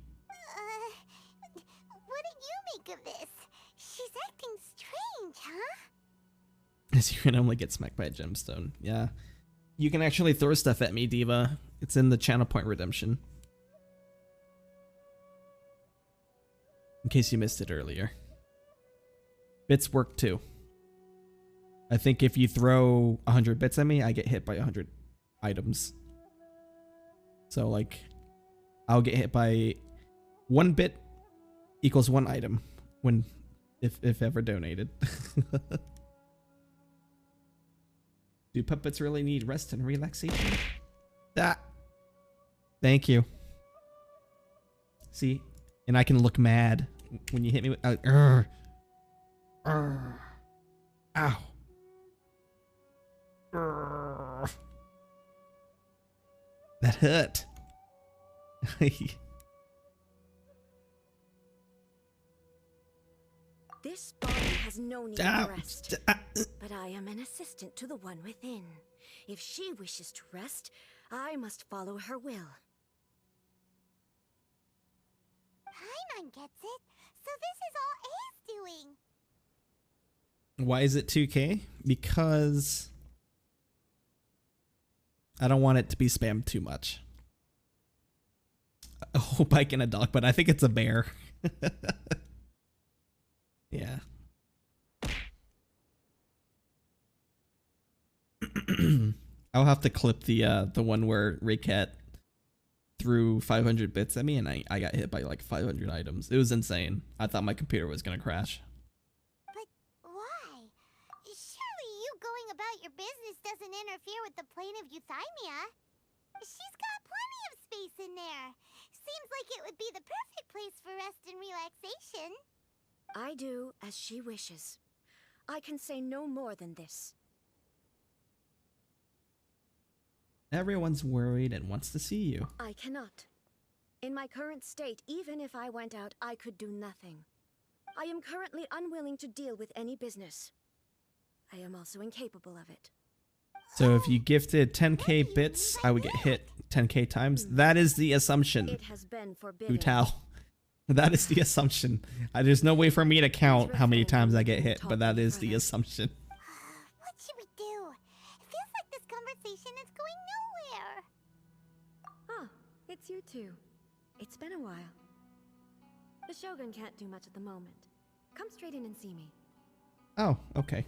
What do you make of this? She's acting strange, huh? As you can only get smacked by a gemstone. Yeah. You can actually throw stuff at me, Diva. It's in the channel point redemption. In case you missed it earlier. Bits work too. I think if you throw 100 bits at me, I get hit by 100 items. So like, I'll get hit by 1 bit equals 1 item when if ever donated. Do puppets really need rest and relaxation? Ah. Thank you. See? And I can look mad when you hit me with ow. That hurt. This body has no need Ow. of rest. But I am an assistant to the one within. If she wishes to rest, I must follow her will. Paimon gets it. So this is all A's doing. Why is it 2K? Because I don't want it to be spammed too much. A whole bike and a dog, but I think it's a bear. Yeah. I'll have to clip the one where Raycat threw 500 bits at me and I got hit by like 500 items. It was insane. I thought my computer was gonna crash. But why? Surely you going about your business doesn't interfere with the plane of Euthymia. She's got plenty of space in there. Seems like it would be the perfect place for rest and relaxation. I do as she wishes. I can say no more than this. Everyone's worried and wants to see you. I cannot. In my current state, even if I went out, I could do nothing. I am currently unwilling to deal with any business. I am also incapable of it. So if you gifted 10k bits, I would get hit 10k times. That is the assumption. It has been forbidden. Utao. That is the assumption. There's no way for me to count how many times I get hit, but that is the assumption. What should we do? It feels like this conversation is going nowhere. Ah, it's you two. It's been a while. The Shogun can't do much at the moment. Come straight in and see me. Oh, okay.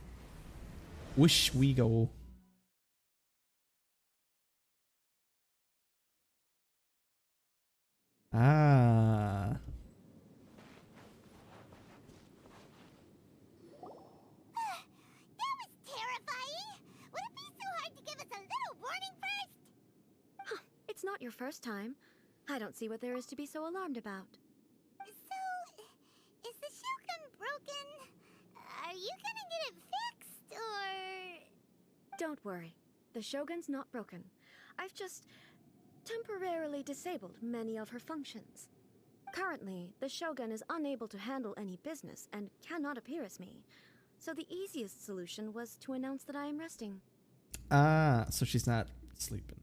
Wish we go. Ah. That was terrifying. Would it be so hard to give us a little warning first? Huh, it's not your first time. I don't see what there is to be so alarmed about. So, is the Shogun broken? Are you gonna get it fixed, or...? Don't worry. The Shogun's not broken. I've just temporarily disabled many of her functions. Currently, the Shogun is unable to handle any business and cannot appear as me. So the easiest solution was to announce that I am resting. Ah, so she's not sleeping.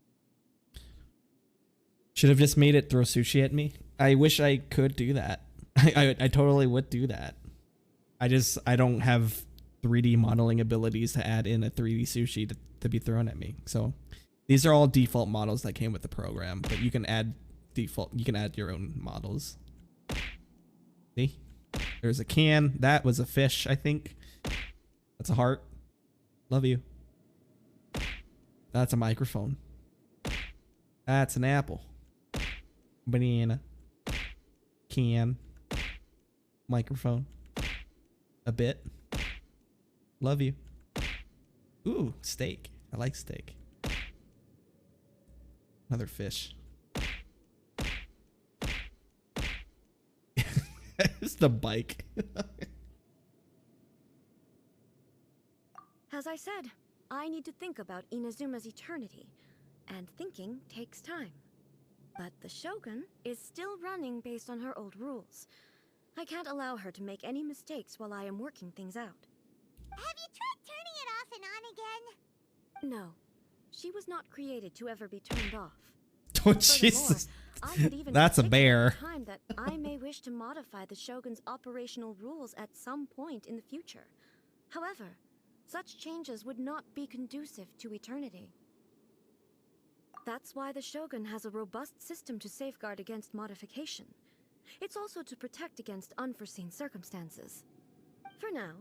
Should have just made it throw sushi at me. I wish I could do that. I totally would do that. I don't have 3D modeling abilities to add in a 3D sushi to be thrown at me. So these are all default models that came with the program, but you can add your own models. See? There's a can. That was a fish, I think. That's a heart. Love you. That's a microphone. That's an apple. Banana. Can. Microphone. A bit. Love you. Ooh, steak. I like steak. Another fish. It's the bike. As I said, I need to think about Inazuma's eternity, and thinking takes time. But the Shogun is still running based on her old rules. I can't allow her to make any mistakes while I am working things out. Have you tried turning it off and on again? No, she was not created to ever be turned off. Oh, Jesus. I had even That's a predicted bear. at the time that I may wish to modify the Shogun's operational rules at some point in the future. However, such changes would not be conducive to eternity. That's why the Shogun has a robust system to safeguard against modification. It's also to protect against unforeseen circumstances. For now,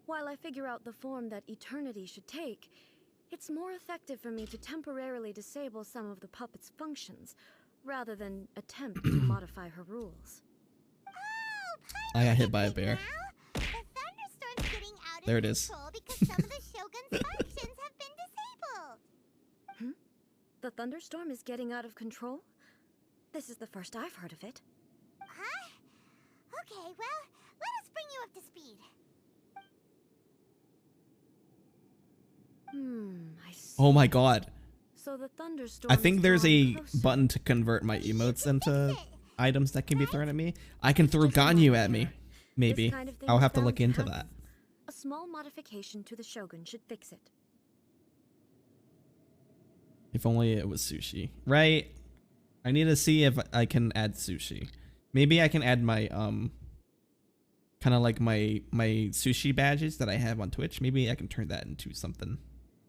while I figure out the form that eternity should take, it's more effective for me to temporarily disable some of the puppet's functions, rather than attempt to modify her rules. I got hit by a bear. Now, the thunderstorm's getting out There of it is. control because some of the Shogun's functions have been disabled. The thunderstorm is getting out of control? This is the first I've heard of it. Huh? Okay, well, let us bring you up to speed. I see. Oh my god. So the thunderstorm I think is there's a drawing closer. button to convert my emotes into items that can be thrown at me. I can throw Ganyu at me. Maybe. This kind of thing I'll is have to bound look into happen. that. A small modification to the Shogun should fix it. If only it was sushi. Right? I need to see if I can add sushi. Maybe I can add my kind of like my sushi badges that I have on Twitch. Maybe I can turn that into something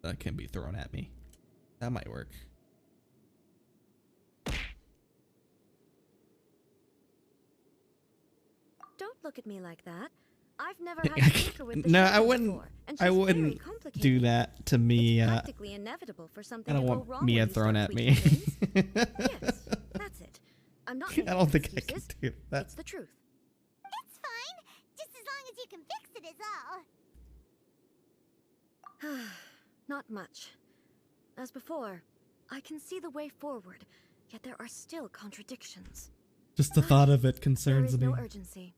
that can be thrown at me. That might work. Don't look at me like that. I've never had to tinker with the No, Shogun I wouldn't. before, and I she's very wouldn't do complicated. that to me. It's practically inevitable for I something don't to go want wrong Mia when you thrown start at me. tweaking things. Yes, that's it. I'm not I don't making think I can excuses. do that. It's the truth. It's fine, just as long as you can fix it is all. Not much. As before, I can see the way forward, yet there are still contradictions. Just the thought of it There concerns is me. no urgency.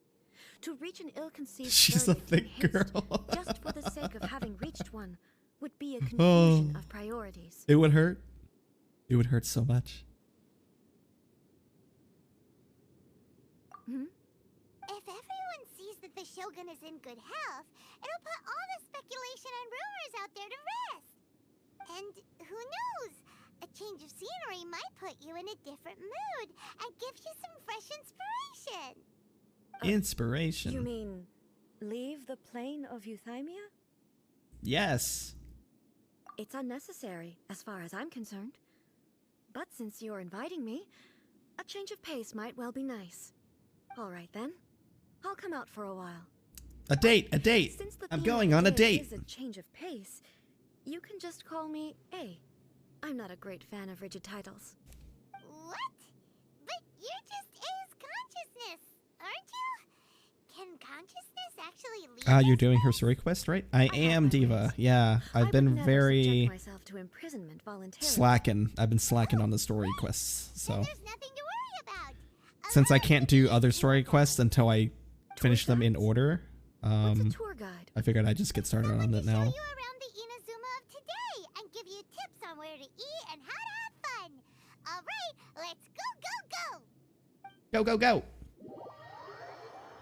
To reach an ill-conceived She's a verdict thick in haste, girl. just for the sake of having reached one, would be a Oh. confusion of priorities. It would hurt. It would hurt so much. If everyone sees that the Shogun is in good health, it'll put all the speculation and rumors out there to rest. And who knows? A change of scenery might put you in a different mood and give you some fresh inspiration. Inspiration. You mean leave the plane of euthymia? Yes. It's unnecessary, as far as I'm concerned. But since you're inviting me, a change of pace might well be nice. All right then, I'll come out for a while. A date. A date. Since the I'm theme of going the on a day date. is a change of pace, you can just call me A. I'm not a great fan of rigid titles. What? But you're just A's consciousness, aren't you? Can consciousness actually leave? You're doing her story quest, right? I am Diva. Yeah, I I've would been never very subject myself to imprisonment voluntarily. slacking. I've been slacking on the story quests. So There's nothing to worry about. since I can't do other story quests until I finish them in order, What's a tour guide? I figured I'd just get started on it Show now. you around the Inazuma of today and give you tips on where to eat and how to have fun. All right, let's go. Go, go, go!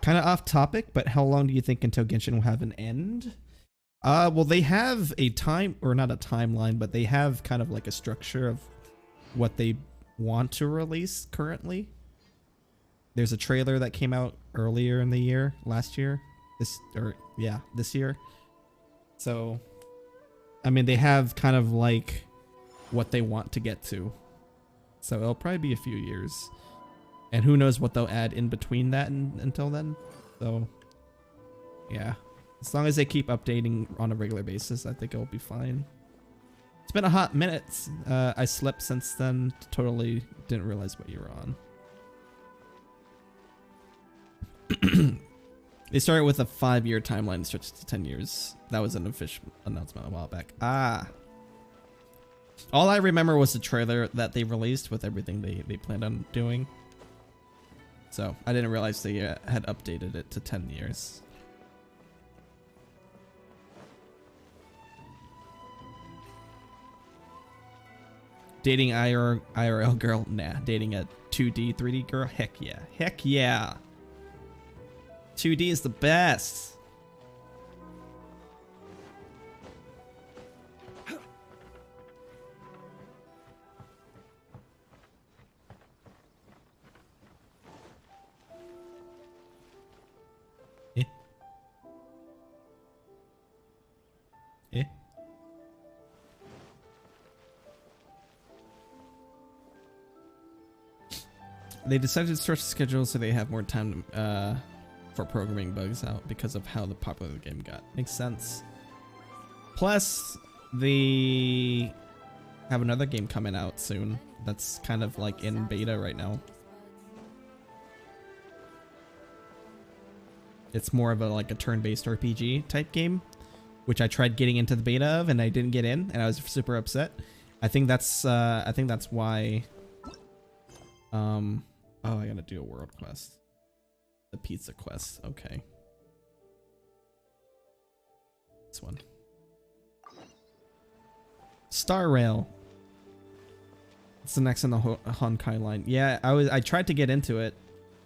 Kind of off topic, but how long do you think until Genshin will have an end? Well, they have a time, or not a timeline, but they have kind of like a structure of what they want to release currently. There's a trailer that came out earlier in the year, last year, this year. So, I mean, they have kind of like what they want to get to. So it'll probably be a few years. And who knows what they'll add in between that and until then. So, yeah. As long as they keep updating on a regular basis, I think it'll be fine. It's been a hot minute. I slept since then. Totally didn't realize what you were on. They started with a 5-year timeline, stretched to 10 years. That was an official announcement a while back. All I remember was the trailer that they released with everything they planned on doing. So I didn't realize they had updated it to 10 years. Dating IRL girl? Nah. Dating a 2D, 3D girl? Heck yeah. Heck yeah. 2D is the best. Eh? They decided to stretch the schedule so they have more time for programming bugs out because of how the popular the game got. Makes sense. Plus, they have another game coming out soon that's kind of like in beta right now. It's more of a like a turn-based RPG type game, which I tried getting into the beta of and I didn't get in, and I was super upset. I think that's why. Oh, I gotta do a world quest. The pizza quest. Okay. This one. Star Rail. It's the next in the Honkai line. Yeah, I tried to get into it,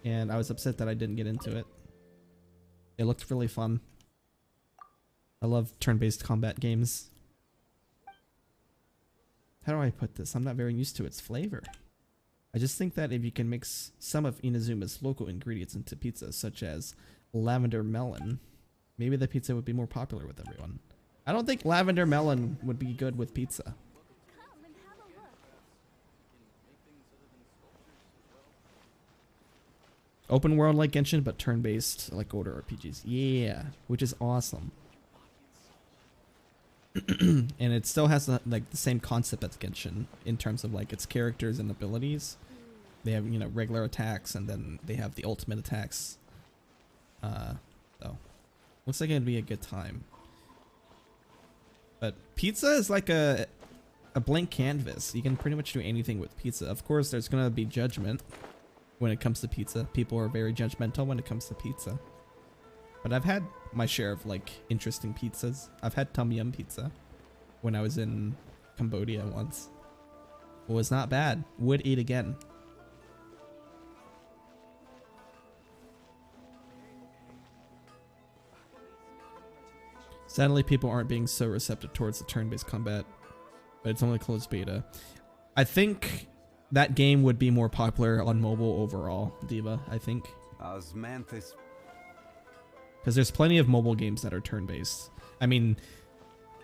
and I was upset that I didn't get into it. It looked really fun. I love turn-based combat games. How do I put this? I'm not very used to its flavor. I just think that if you can mix some of Inazuma's local ingredients into pizza, such as lavender melon, maybe the pizza would be more popular with everyone. I don't think lavender melon would be good with pizza. Open world like Genshin, but turn-based like older RPGs. Yeah, which is awesome. And it still has like the same concept as Genshin in terms of like its characters and abilities. They have, you know, regular attacks, and then they have the ultimate attacks. So looks like it'd be a good time. But pizza is like a blank canvas. You can pretty much do anything with pizza. Of course, there's gonna be judgment when it comes to pizza. People are very judgmental when it comes to pizza. But I've had my share of like interesting pizzas. I've had Tom Yum pizza when I was in Cambodia once. It was not bad. Would eat again. Sadly, people aren't being so receptive towards the turn-based combat, but it's only closed beta. I think that game would be more popular on mobile overall, Diva, I think. Osmanthus. Because there's plenty of mobile games that are turn-based. I mean,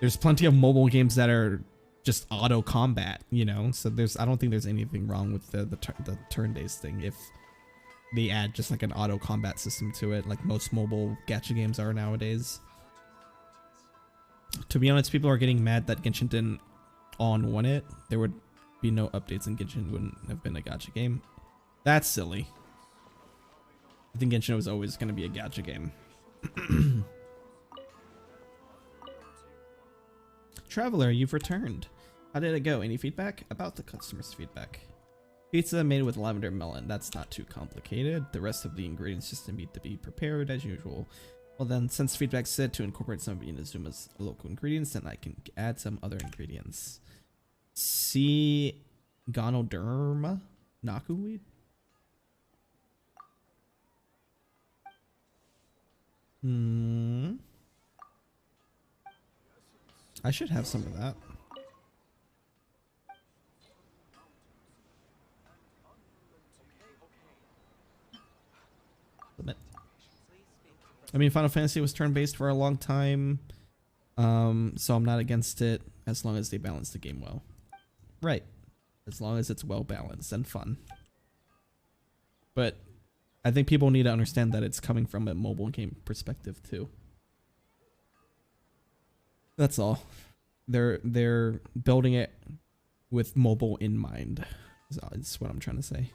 there's plenty of mobile games that are just auto combat, you know? So I don't think there's anything wrong with the turn-based thing if they add just like an auto combat system to it, like most mobile gacha games are nowadays. To be honest, people are getting mad that Genshin didn't all-in-one it. There would be no updates and Genshin wouldn't have been a gacha game. That's silly. I think Genshin was always going to be a gacha game. Traveler, you've returned. How did it go? Any feedback? About the customer's feedback. Pizza made with lavender melon. That's not too complicated. The rest of the ingredients just need to be prepared as usual. Well then, since feedback said to incorporate some of Inazuma's local ingredients, then I can add some other ingredients. See Ganoderma Nakuweed? I should have some of that. I mean, Final Fantasy was turn-based for a long time, so I'm not against it as long as they balance the game well. Right. As long as it's well balanced and fun. But I think people need to understand that it's coming from a mobile game perspective too. That's all. They're building it with mobile in mind. Is what I'm trying to say.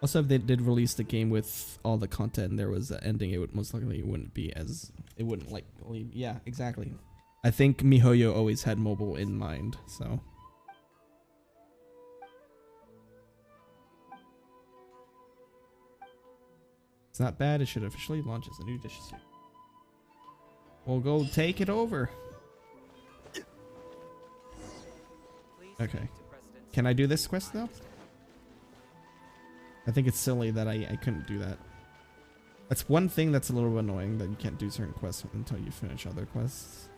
Also, if they did release the game with all the content and there was an ending, it would most likely wouldn't be as it wouldn't like yeah, exactly. I think Mihoyo always had mobile in mind, so. It's not bad. It should officially launch as a new dish suit. We'll go take it over. Okay. Can I do this quest though? I think it's silly that I couldn't do that. That's one thing that's a little annoying, that you can't do certain quests until you finish other quests.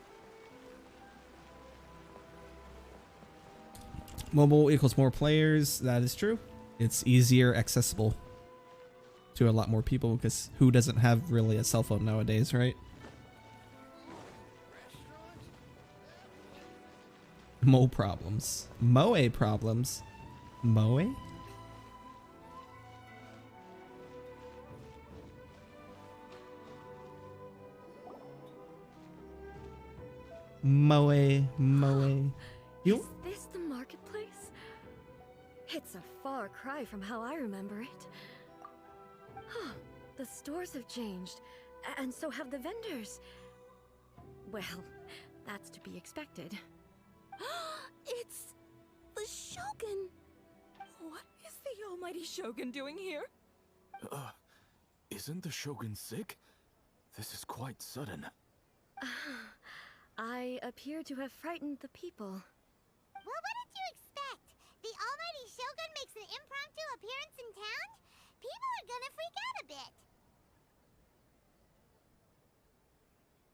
Mobile equals more players. That is true. It's easier accessible to a lot more people because who doesn't have really a cell phone nowadays, right? Moe problems. Moe problems. Moe? Moe. Is this the marketplace? It's a far cry from how I remember it. The stores have changed, And so have the vendors. Well, that's to be expected. It's the Shogun! What is the almighty Shogun doing here? Isn't the Shogun sick? This is quite sudden. I appear to have frightened the people. Well, what did you expect? The almighty Shogun makes an impromptu appearance in town? People are gonna freak out a bit.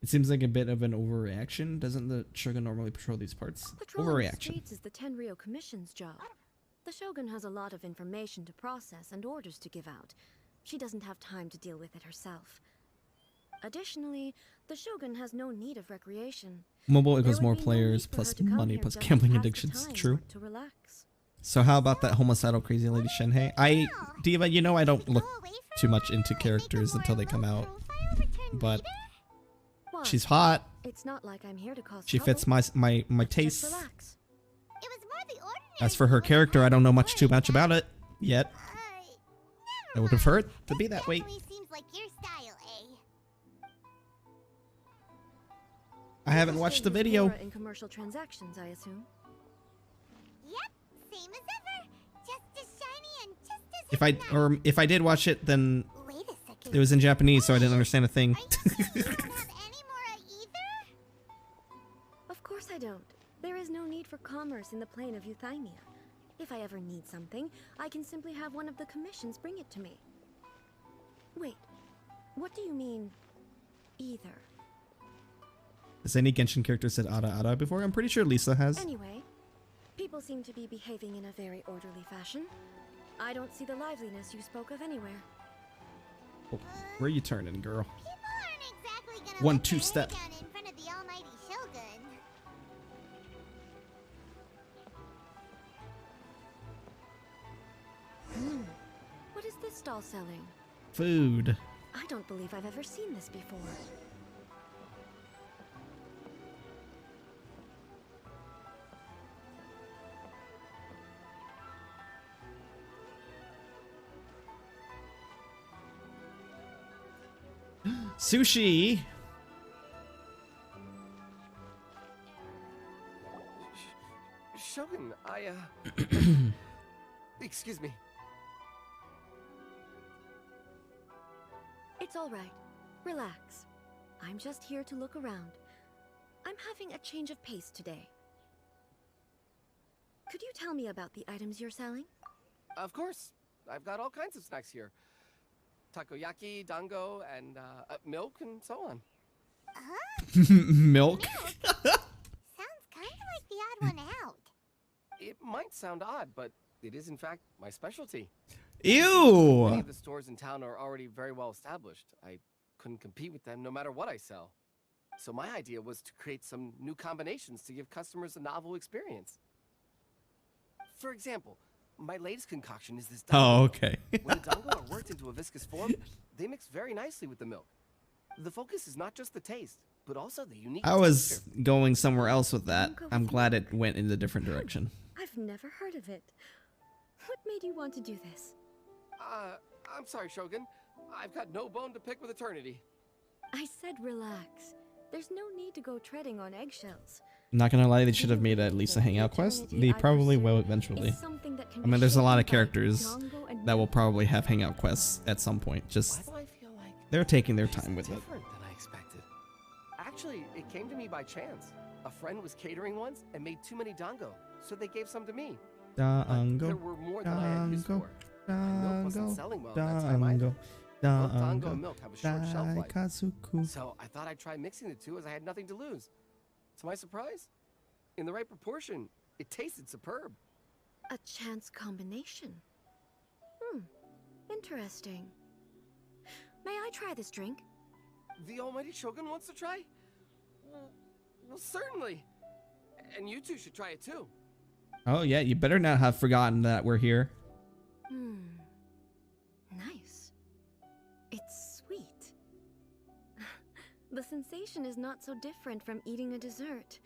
It seems like a bit of an overreaction. Doesn't the Shogun normally patrol these parts? Patrolling the Overreaction. streets is the Tenryou Commission's job. The Shogun has a lot of information to process and orders to give out. She doesn't have time to deal with it herself. Additionally, the Shogun has no need of recreation. Mobile equals There more would be no players need for plus her to come money here plus just to gambling pass the addictions. time True. or to relax. So how about that homicidal crazy lady Shenhei? Diva, you know I don't look too much into characters until they come out, but Why? she's hot. It's not like I'm here to cause She trouble. fits my Let's tastes. just relax. It was more the ordinary. As for her character, I don't know much too much about it yet. I would prefer it to be that way. Definitely seems like your style, eh? I haven't watched the video. In commercial transactions, I assume. Yep, same as ever. Just as shiny and just as If I did watch it, then Wait a second. it was in Japanese, so I didn't understand a thing. Are you sure you don't have any more either? Of course I don't. There is no need for commerce in the plane of euthymia. If I ever need something, I can simply have one of the commissions bring it to me. Wait, what do you mean, either? Has any Genshin character said Ada Ada before? I'm pretty sure Lisa has. Anyway, people seem to be behaving in a very orderly fashion. I don't see the liveliness you spoke of anywhere. Oh, where are you turning, girl? People aren't exactly gonna One, let two their step. hair down in front of the almighty Shogun. What is this stall selling? Food. I don't believe I've ever seen this before. Sushi. Shogun, excuse me. It's all right. Relax. I'm just here to look around. I'm having a change of pace today. Could you tell me about the items you're selling? Of course. I've got all kinds of snacks here. Takoyaki, dango, and milk, and so on. Milk. Sounds kind of like the odd one out. It might sound odd, but it is in fact my specialty. Ew. Many of the stores in town are already very well established. I couldn't compete with them no matter what I sell. So my idea was to create some new combinations to give customers a novel experience. For example, my latest concoction is this dango. Oh, okay. When the dango are worked into a viscous form, they mix very nicely with the milk. The focus is not just the taste, but also the unique I was texture. going somewhere else with that. I'm glad it went in a different direction. I've never heard of it. What made you want to do this? I'm sorry, Shogun. I've got no bone to pick with eternity. I said relax. There's no need to go treading on eggshells. Not gonna lie, they should have made a Lisa hangout quest. They probably will eventually. I mean, there's a lot of characters that will probably have hangout quests at some point. Just Why do I feel like they're taking their time with it. different than I expected? Actually, it came to me by chance. A friend was catering once and made too many dango, so they gave some to me. There Dango, were more than I had used dango, for. Milk wasn't selling well at that time dango, either. Both dango and dango, milk have a short shelf life. daikazuku. So I thought I'd try mixing the two as I had nothing to lose. To my surprise, in the right proportion, it tasted superb. A chance combination. Interesting. May I try this drink? The almighty Shogun wants to try? Well, certainly. And you two should try it too. Oh yeah, you better not have forgotten that we're here. Nice. It's sweet. The sensation is not so different from eating a dessert.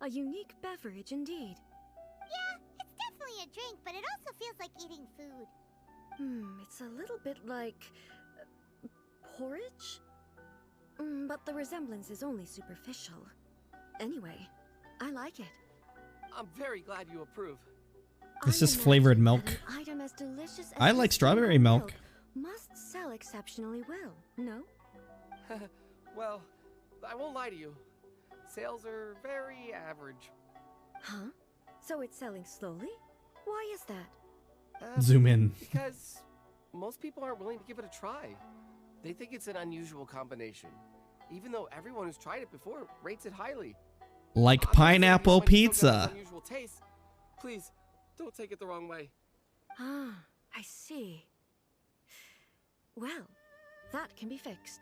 A unique beverage indeed. Yeah, it's definitely a drink, but it also feels like eating food. It's a little bit like porridge? But the resemblance is only superficial. Anyway, I like it. I'm very glad you approve. This is flavored milk. An item as delicious as I like this strawberry simple milk. Must sell exceptionally well, no? Well, I won't lie to you. Sales are very average. Huh? So it's selling slowly? Why is that? Zoom in. Because most people aren't willing to give it a try. They think it's an unusual combination, even though everyone who's tried it before rates it highly. Like I'm not saying pineapple Mihoyo Shogun pizza. has unusual taste. Please, don't take it the wrong way. Ah, I see. Well, that can be fixed.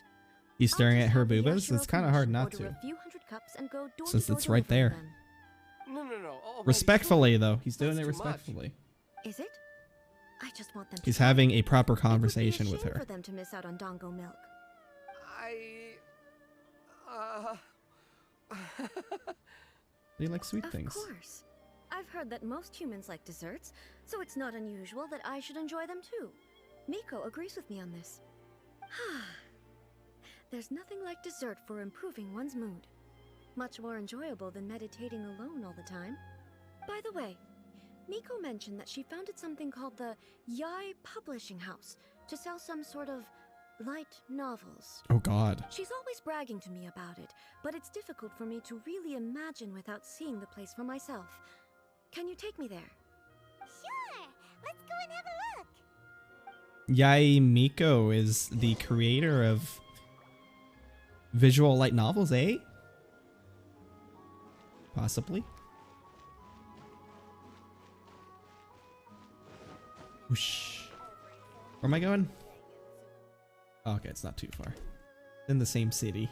He's staring I'll at just her have the boobas. Yashiro It's kind of hard Commission not order to. a few hundred cups and go door Since to door it's right delivery there. them. No. Oh, Respectfully, though. He's doing That's it too much. respectfully. Is it? I just want them to He's try. having a proper It would be a conversation with shame her. for them to miss out on Dango milk. They like sweet Of things. course. I've heard that most humans like desserts, so it's not unusual that I should enjoy them too. Miko agrees with me on this. There's nothing like dessert for improving one's mood. Much more enjoyable than meditating alone all the time. By the way, Miko mentioned that she founded something called the Yai Publishing House to sell some sort of light novels. Oh God. She's always bragging to me about it, but it's difficult for me to really imagine without seeing the place for myself. Can you take me there? Sure! Let's go and have a look! Yai Miko is the creator of visual light novels, eh? Possibly. Whoosh. Where am I going? Oh, okay, it's not too far. In the same city.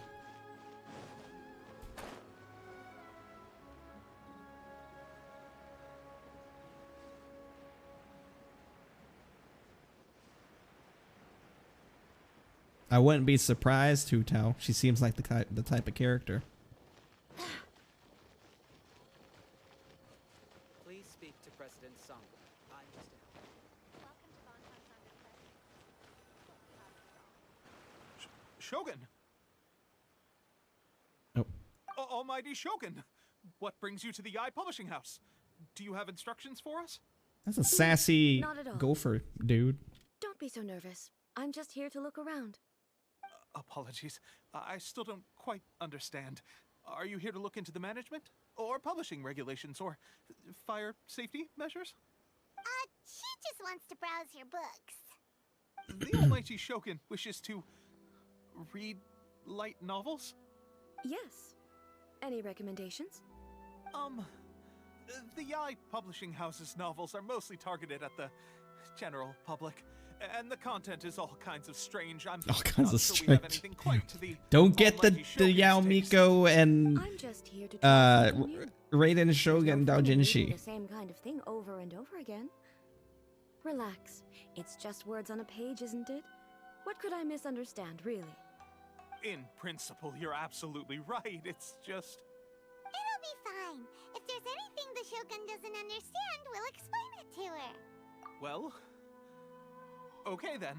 I wouldn't be surprised, Hutao. She seems like the type of character. Please speak to President Sung. I'm Mr. Shogun! Oh. Almighty Shogun! What brings you to the Yai Publishing House? Do you have instructions for us? That's a sassy Not at all. gopher, dude. Don't be so nervous. I'm just here to look around. Apologies. I still don't quite understand. Are you here to look into the management? Or publishing regulations? Or fire safety measures? She just wants to browse your books. The Almighty Shogun wishes to read light novels? Yes. Any recommendations? The Yai Publishing House's novels are mostly targeted at the general public, and the content is all kinds of strange. I'm All kinds not of sure we have strange. anything quite to the Don't get the Almighty Shogun's Yao taste. Miko and I'm just here to try something new. Raiden Shogun No fun in reading Doujinshi. the same kind of thing over and over again. Relax. It's just words on a page, isn't it? What could I misunderstand, really? In principle, you're absolutely right. It's just... It'll be fine. If there's anything the Shogun doesn't understand, we'll explain it to her. Well... Okay then.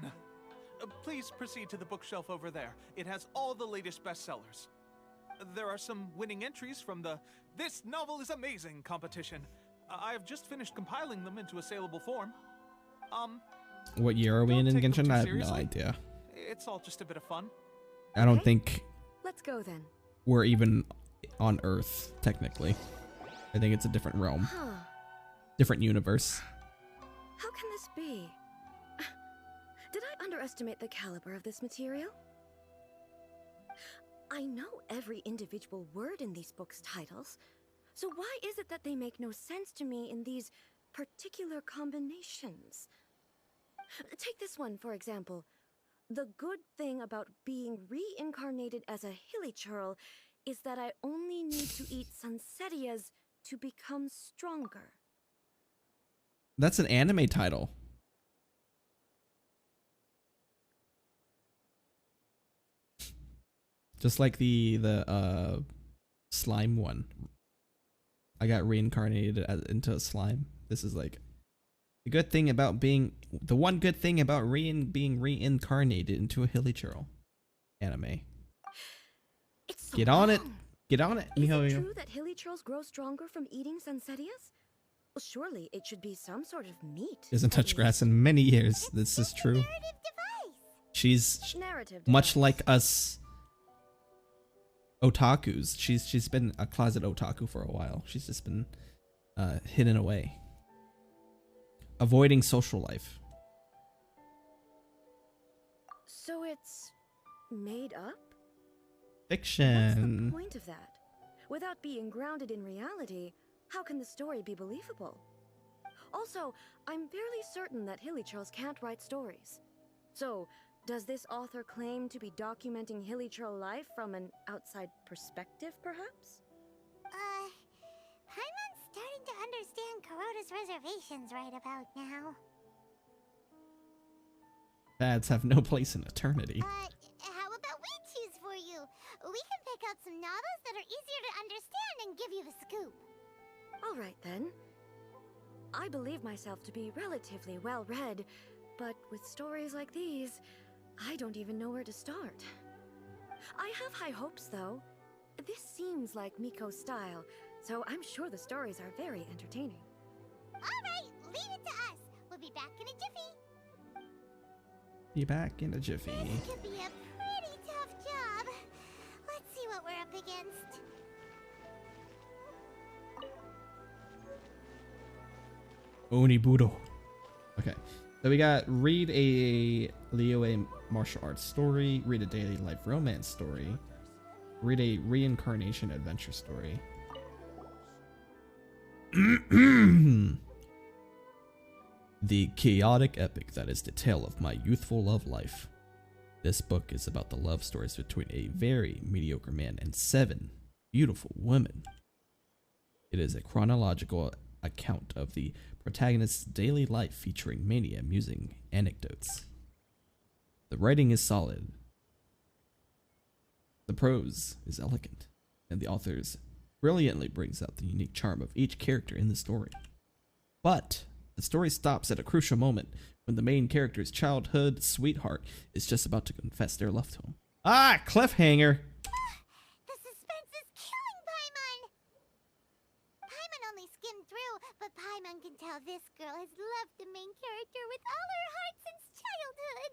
Please proceed to the bookshelf over there. It has all the latest bestsellers. There are some winning entries from the This Novel is Amazing competition. I have just finished compiling them into a saleable form. What year are we in Don't take them Genshin? too I have no seriously. idea. It's all just a bit of fun. I don't Okay. think Let's go then. we're even on Earth, technically. I think it's a different realm. Huh. Different universe. How can this be? Did I underestimate the caliber of this material? I know every individual word in these books' titles, so why is it that they make no sense to me in these particular combinations? Take this one, for example. The good thing about being reincarnated as a hilly churl is that I only need to eat Sunsetias to become stronger. That's an anime title. Just like the slime one. I got reincarnated into a slime. This is like the one good thing about being reincarnated into a hilly churl. anime. It's so Get on it. long. Get on it, Is it Mihoyo. It's so Get on it. long. Get on it, Is it Mihoyo. true that hilly churls grow stronger from eating Sansetias? Well, surely it should be some sort of meat. Hasn't at touched grass least. in many years. This is true. She's Narrative much device. like us otakus. She's been a closet otaku for a while. She's just been hidden away, avoiding social life. So it's made up? What's the Fiction. point of that? Without being grounded in reality, how can the story be believable? Also, I'm fairly certain that hilly churls can't write stories. So, does this author claim to be documenting hilly churl life from an outside perspective, perhaps? Paimon's starting to understand Kuroda's reservations right about now. Fads have no place in eternity. How about we choose for you? We can pick out some novels that are easier to understand and give you the scoop. All right then. I believe myself to be relatively well read, but with stories like these, I don't even know where to start. I have high hopes though. This seems like Miko's style, so I'm sure the stories are very entertaining. Alright, leave it to us. We'll be back in a jiffy. Be back in a jiffy. This could be a pretty tough job. Let's see what we're up against. Oniburo. Okay. So we got read a Liyue martial arts story, read a daily life romance story, read a reincarnation adventure story. The chaotic epic that is the tale of my youthful love life. This book is about the love stories between a very mediocre man and 7 beautiful women. It is a chronological account of the protagonist's daily life featuring many amusing anecdotes. The writing is solid. The prose is elegant, and the authors brilliantly brings out the unique charm of each character in the story. But the story stops at a crucial moment when the main character's childhood sweetheart is just about to confess their love to him. Ah, cliffhanger! The suspense is killing Paimon! Paimon only skimmed through, but Paimon can tell this girl has loved the main character with all her heart since childhood.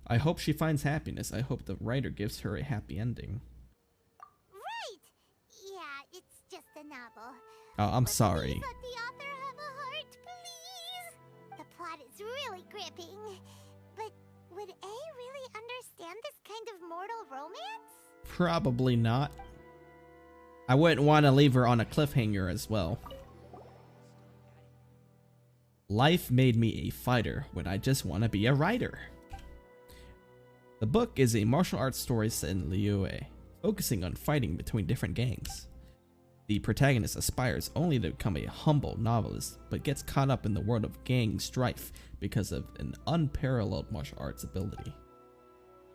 I hope she finds happiness. I hope the writer gives her a happy ending. Right! Yeah, it's just a novel. Oh, I'm But sorry. Please let the author have a heart, please! The plot is really gripping. But would A really understand this kind of mortal romance? Probably not. I wouldn't want to leave her on a cliffhanger as well. Life made me a fighter when I just want to be a writer. The book is a martial arts story set in Liyue, focusing on fighting between different gangs. The protagonist aspires only to become a humble novelist, but gets caught up in the world of gang strife because of an unparalleled martial arts ability.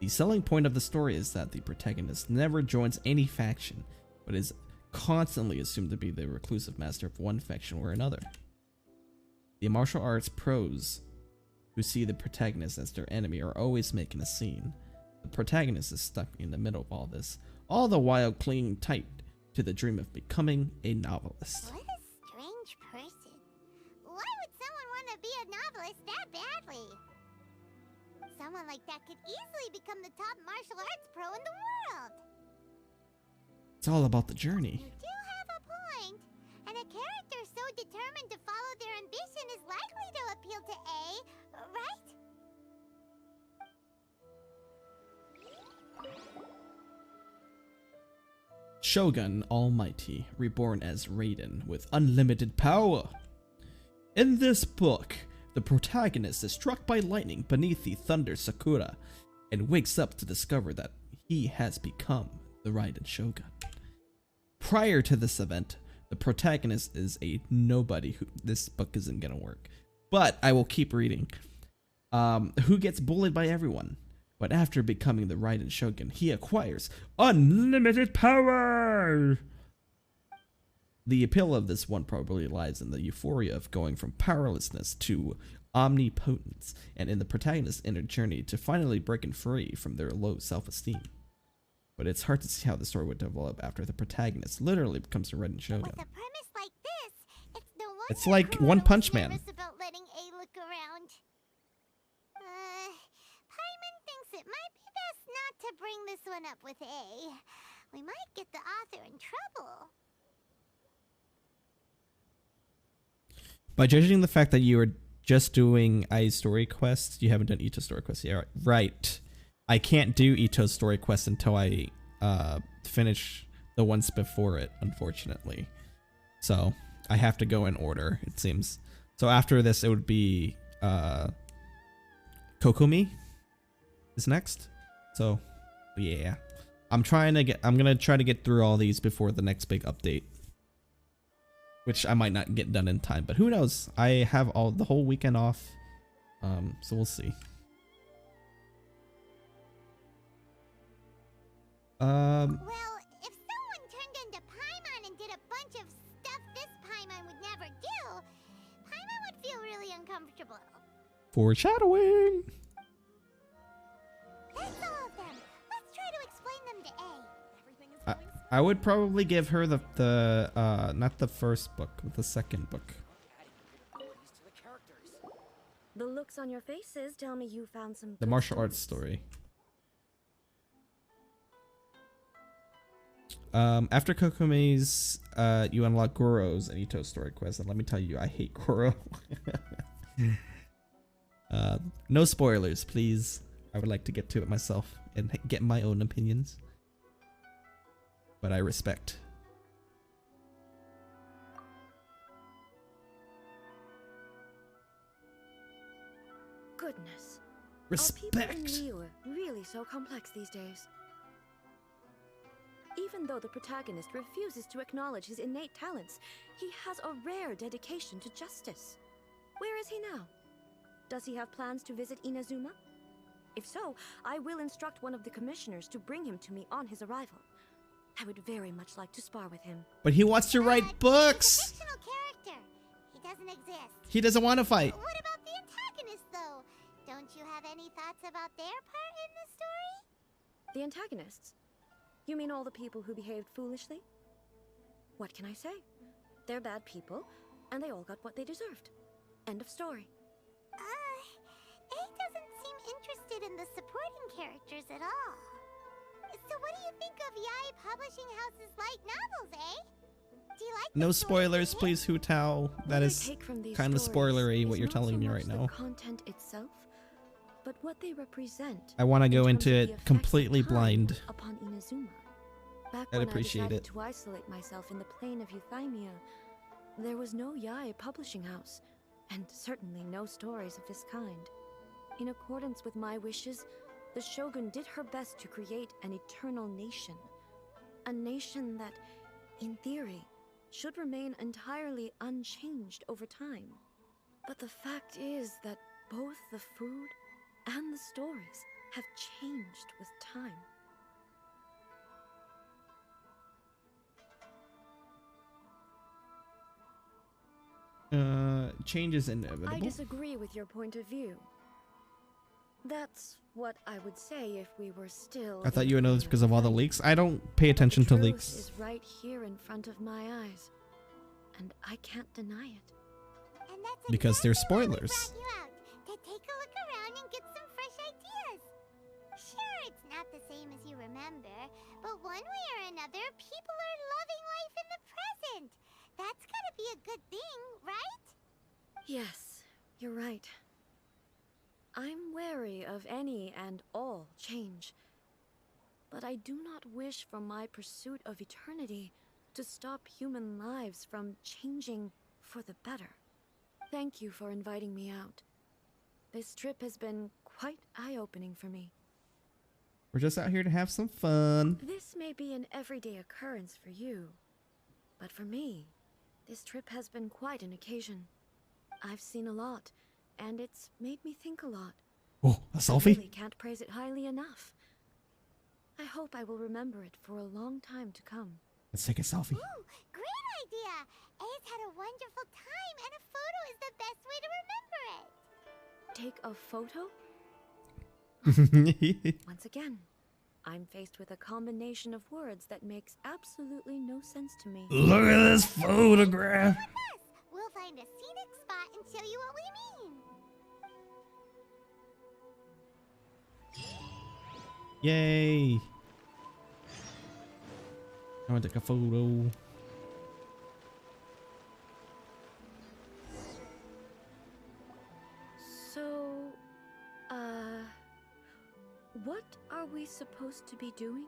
The selling point of the story is that the protagonist never joins any faction, but is constantly assumed to be the reclusive master of one faction or another. The martial arts pros who see the protagonist as their enemy are always making a scene. The protagonist is stuck in the middle of all this, all the while clinging tight to the dream of becoming a novelist. What a strange person. Why would someone want to be a novelist that badly? Someone like that could easily become the top martial arts pro in the world. It's all about the journey. You do have a point. And a character so determined to follow their ambition is likely to appeal to A, right? Shogun Almighty, reborn as Raiden with unlimited power. In this book, the protagonist is struck by lightning beneath the Thunder Sakura and wakes up to discover that he has become the Raiden Shogun. Prior to this event, the protagonist is a nobody who this book isn't gonna work, but I will keep reading. Who gets bullied by everyone. But after becoming the Raiden Shogun, he acquires unlimited power! The appeal of this one probably lies in the euphoria of going from powerlessness to omnipotence and in the protagonist's inner journey to finally breaking free from their low self-esteem. But it's hard to see how the story would develop after the protagonist literally becomes a Raiden Shogun. With a premise like this, it's no wonder It's like Kuroda One was Punch Man. nervous about letting A look around. Paimon thinks it might be best not to bring this one up with A. We might get the author in trouble. By judging the fact that you are just doing Ai's story quests, you haven't done Ito's story quests yet. Right. I can't do Ito's story quest until I finish the ones before it, unfortunately. So I have to go in order, it seems. So after this, it would be Kokumi is next. So yeah, I'm gonna try to get through all these before the next big update, which I might not get done in time, but who knows? I have the whole weekend off, so we'll see. Well, if someone turned into Paimon and did a bunch of stuff this Paimon would never do, Paimon would feel really uncomfortable. Foreshadowing. That's all of them. Let's try to explain them to A. Everything is going I would probably give her the not the first book, but the second book. The looks on your faces tell me you found some The good martial arts stories. story. After Kokumi's, you unlock Goro's and Ito's story quest, and let me tell you, I hate Goro. No spoilers, please. I would like to get to it myself and get my own opinions. But I respect. Goodness. Respect. Are people in Liyue really so complex these days? Even though the protagonist refuses to acknowledge his innate talents, he has a rare dedication to justice. Where is he now? Does he have plans to visit Inazuma? If so, I will instruct one of the commissioners to bring him to me on his arrival. I would very much like to spar with him. But he wants to write books. He's a fictional character. He doesn't exist. He doesn't want to fight. What about the antagonist, though? Don't you have any thoughts about their part in the story? The antagonists? You mean all the people who behaved foolishly? What can I say? They're bad people, and they all got what they deserved. End of story. A doesn't seem interested in the supporting characters at all. So what do you think of Yae Publishing House's light novels, eh? Do you like No the story spoilers, they please, Hu Tao. That is kind of spoilery what you're telling me right now. The content itself, but what they represent. I want to go in into terms of the it effect completely of time blind. Upon Inazuma. Back I'd when appreciate I decided it. to isolate myself in the plain of Euthymia, there was no Yae Publishing House, and certainly no stories of this kind. In accordance with my wishes, the Shogun did her best to create an eternal nation. A nation that, in theory, should remain entirely unchanged over time. But the fact is that both the food and the stories have changed with time. Change is inevitable. I disagree with your point of view. That's what I would say if we were still. I thought you would know this because of all the leaks. I don't pay attention to The truth leaks. is right here in front of my eyes, and I can't deny it. And that's Because they're exactly why we spoilers. brought you out, to take a look around and get some fresh ideas. Sure, it's not the same as you remember, but one way or another, people are loving life in the present. That's gotta be a good thing, right? Yes, you're right. I'm wary of any and all change, but I do not wish for my pursuit of eternity to stop human lives from changing for the better. Thank you for inviting me out. This trip has been quite eye-opening for me. We're just out here to have some fun. This may be an everyday occurrence for you, but for me, this trip has been quite an occasion. I've seen a lot, and it's made me think a lot. Oh, a I selfie? really can't praise it highly enough. I hope I will remember it for a long time to come. Let's take a selfie. Ooh, great idea! A's had a wonderful time, and a photo is the best way to remember it. take a photo? Once again, I'm faced with a combination of words that makes absolutely no sense to me. Look at this photograph. We'll find a scenic spot and show you what we mean. Yay. I want to take a photo. So, what are we supposed to be doing?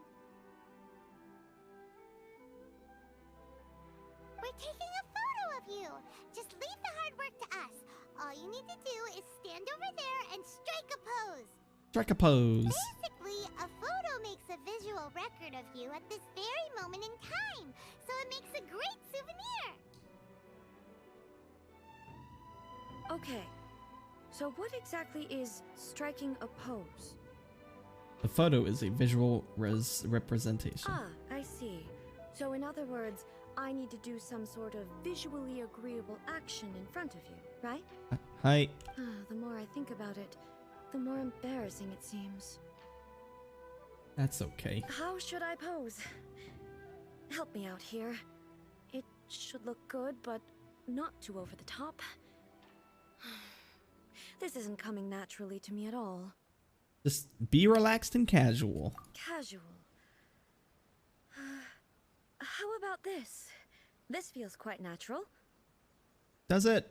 We're taking a photo of you. Just leave the hard work to us. All you need to do is stand over there and strike a pose. Strike a pose. Basically, a photo makes a visual record of you at this very moment in time, so it makes a great souvenir. Okay, so what exactly is striking a pose? The photo is a visual representation. Ah, I see. So in other words, I need to do some sort of visually agreeable action in front of you, right? Hi. The more I think about it, the more embarrassing it seems. That's okay. How should I pose? Help me out here. It should look good, but not too over the top. This isn't coming naturally to me at all. Just be relaxed and casual. Casual. How about this? This feels quite natural. Does it?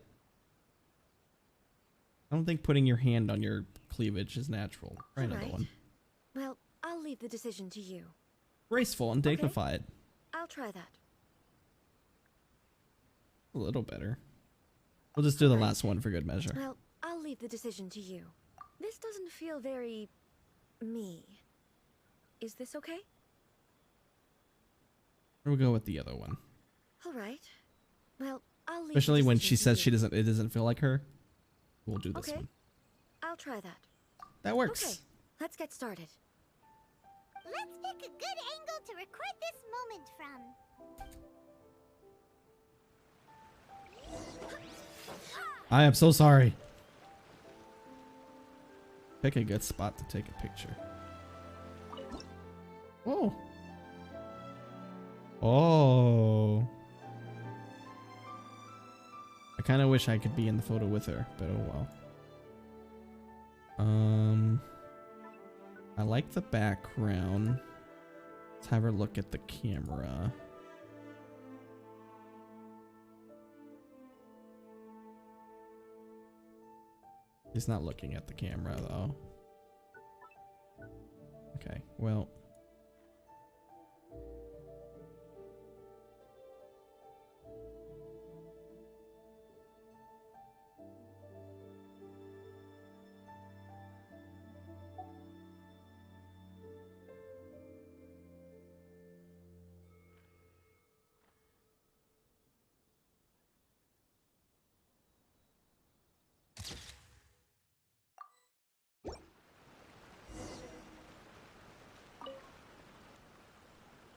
I don't think putting your hand on your cleavage is natural. Try another Alright. one. Well, I'll leave the decision to you. Graceful and dignified. I'll try that. A little better. We'll just do the last one for good measure. Well, I'll leave the decision to you. This doesn't feel very... me. Is this okay? We'll go with the other one. Alright. Well, I'll leave Especially the when decision she to says you. it doesn't feel like her. We'll do this Okay. one. I'll try that. That works. Okay, let's get started. Let's pick a good angle to record this moment from. I am so sorry. Pick a good spot to take a picture. Oh. Oh. I kind of wish I could be in the photo with her, but oh well. I like the background. Let's have her look at the camera. He's not looking at the camera though. Okay, well.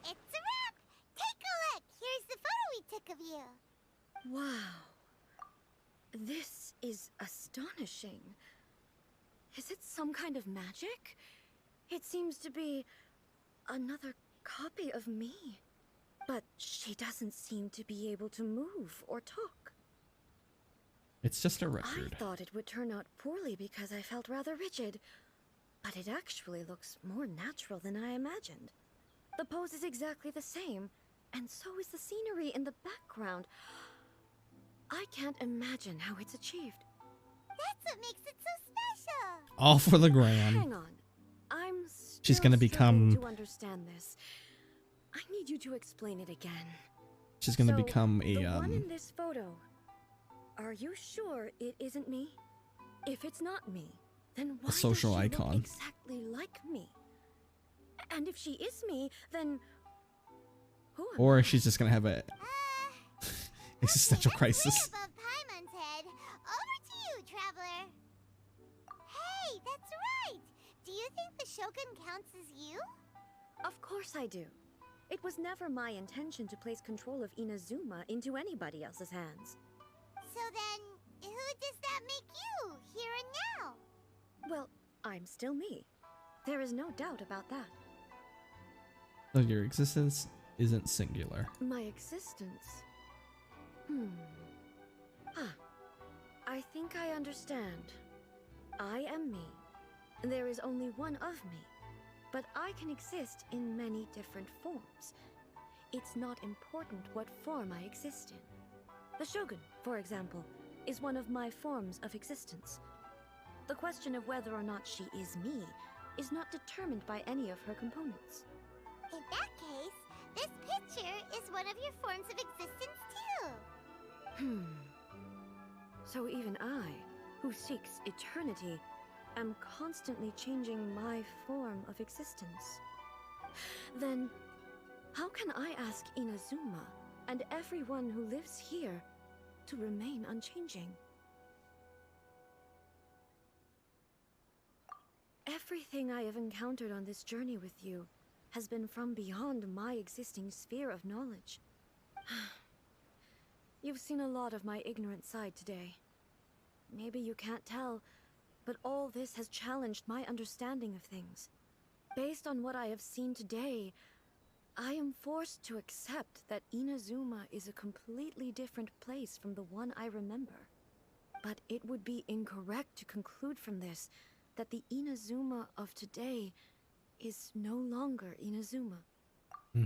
It's a wrap! Take a look! Here's the photo we took of you. Wow. This is astonishing. Is it some kind of magic? It seems to be another copy of me. But she doesn't seem to be able to move or talk. It's just a I record. thought it would turn out poorly because I felt rather rigid. But it actually looks more natural than I imagined. The pose is exactly the same, and so is the scenery in the background. I can't imagine how it's achieved. That's what makes it so special. All for the gram. Hang on. I'm She's still gonna struggling become- to understand this. I need you to explain it again. She's gonna So, become the a one in this photo. Are you sure it isn't me? If it's not me, then why social does she icon. look exactly like me? And if she is me, then who am Or I? she's just gonna have a existential crisis. Way above Paimon's head. Over to you, traveler. Hey, that's right. Do you think the Shogun counts as you? Of course I do. It was never my intention to place control of Inazuma into anybody else's hands. So then, who who does that make you, here and now? Well, I'm still me. There is no doubt about that. So your existence isn't singular. My existence? I think I understand. I am me. There is only one of me, but I can exist in many different forms. It's not important what form I exist in. The Shogun, for example, is one of my forms of existence. The question of whether or not she is me is not determined by any of her components. In that case, this picture is one of your forms of existence too. So even I, who seeks eternity, am constantly changing my form of existence. Then, how can I ask Inazuma and everyone who lives here to remain unchanging? Everything I have encountered on this journey with you has been from beyond my existing sphere of knowledge. You've seen a lot of my ignorant side today. Maybe you can't tell, but all this has challenged my understanding of things. Based on what I have seen today, I am forced to accept that Inazuma is a completely different place from the one I remember. But it would be incorrect to conclude from this that the Inazuma of today is no longer Inazuma.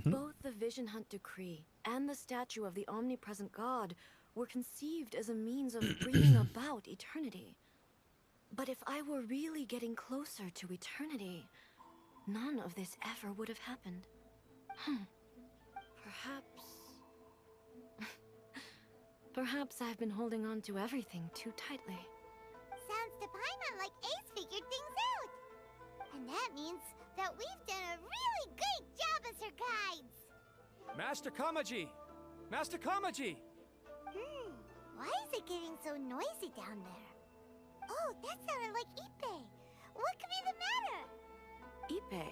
Both the Vision Hunt Decree and the statue of the omnipresent god were conceived as a means of bringing about eternity. But if I were really getting closer to eternity, none of this ever would have happened. Perhaps I've been holding on to everything too tightly. Sounds to Paimon like Ace figured things out. And that means that we've done a really great job as her guides. Master Kamaji! Master Kamaji! Why is it getting so noisy down there? Oh, that sounded like Ippei. What could be the matter? Ippei?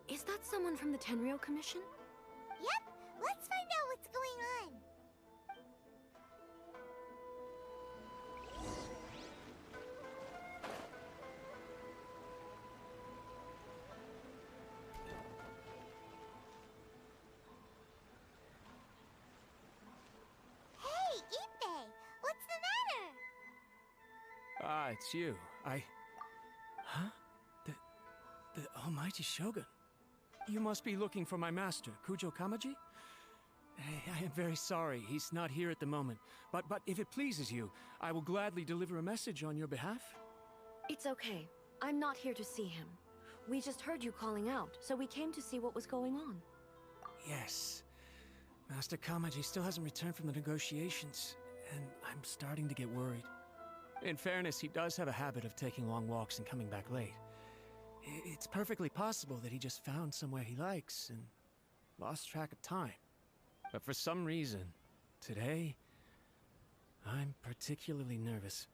Is that someone from the Tenryou Commission? Yep, let's find out what's going on. Hey, Ippei, what's the matter? Ah, it's you. Huh? The Almighty Shogun. You must be looking for my master, Kujo Kamaji? I am very sorry, he's not here at the moment. But if it pleases you, I will gladly deliver a message on your behalf. It's okay. I'm not here to see him. We just heard you calling out, so we came to see what was going on. Yes. Master Kamaji still hasn't returned from the negotiations, and I'm starting to get worried. In fairness, he does have a habit of taking long walks and coming back late. It's perfectly possible that he just found somewhere he likes and lost track of time. But for some reason, today, I'm particularly nervous.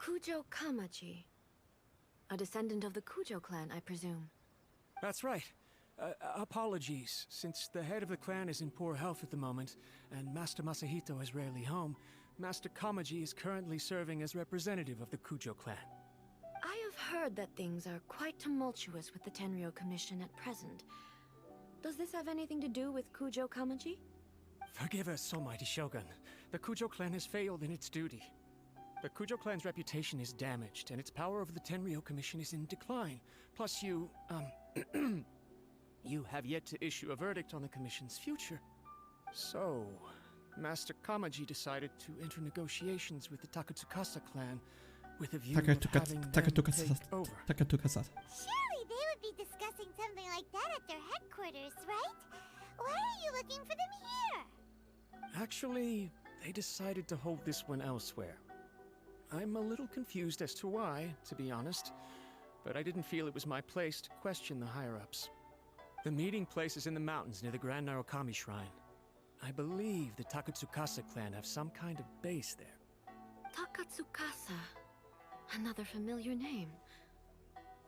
Kujo Kamaji. A descendant of the Kujo clan, I presume. That's right. Apologies, since the head of the clan is in poor health at the moment, and Master Masahito is rarely home, Master Kamaji is currently serving as representative of the Kujo clan. I have heard that things are quite tumultuous with the Tenryou Commission at present. Does this have anything to do with Kujo Kamaji? Forgive us, Almighty Shogun. The Kujo clan has failed in its duty. The Kujo clan's reputation is damaged, and its power over the Tenryou Commission is in decline. Plus you, you have yet to issue a verdict on the Commission's future. So, Master Kamaji decided to enter negotiations with the Takatsukasa clan with a view of having them take over. Surely they would be discussing something like that at their headquarters, right? Why are you looking for them here? Actually, they decided to hold this one elsewhere. I'm a little confused as to why, to be honest, but I didn't feel it was my place to question the higher-ups. The meeting place is in the mountains near the Grand Narukami Shrine. I believe the Takatsukasa clan have some kind of base there. Takatsukasa. Another familiar name.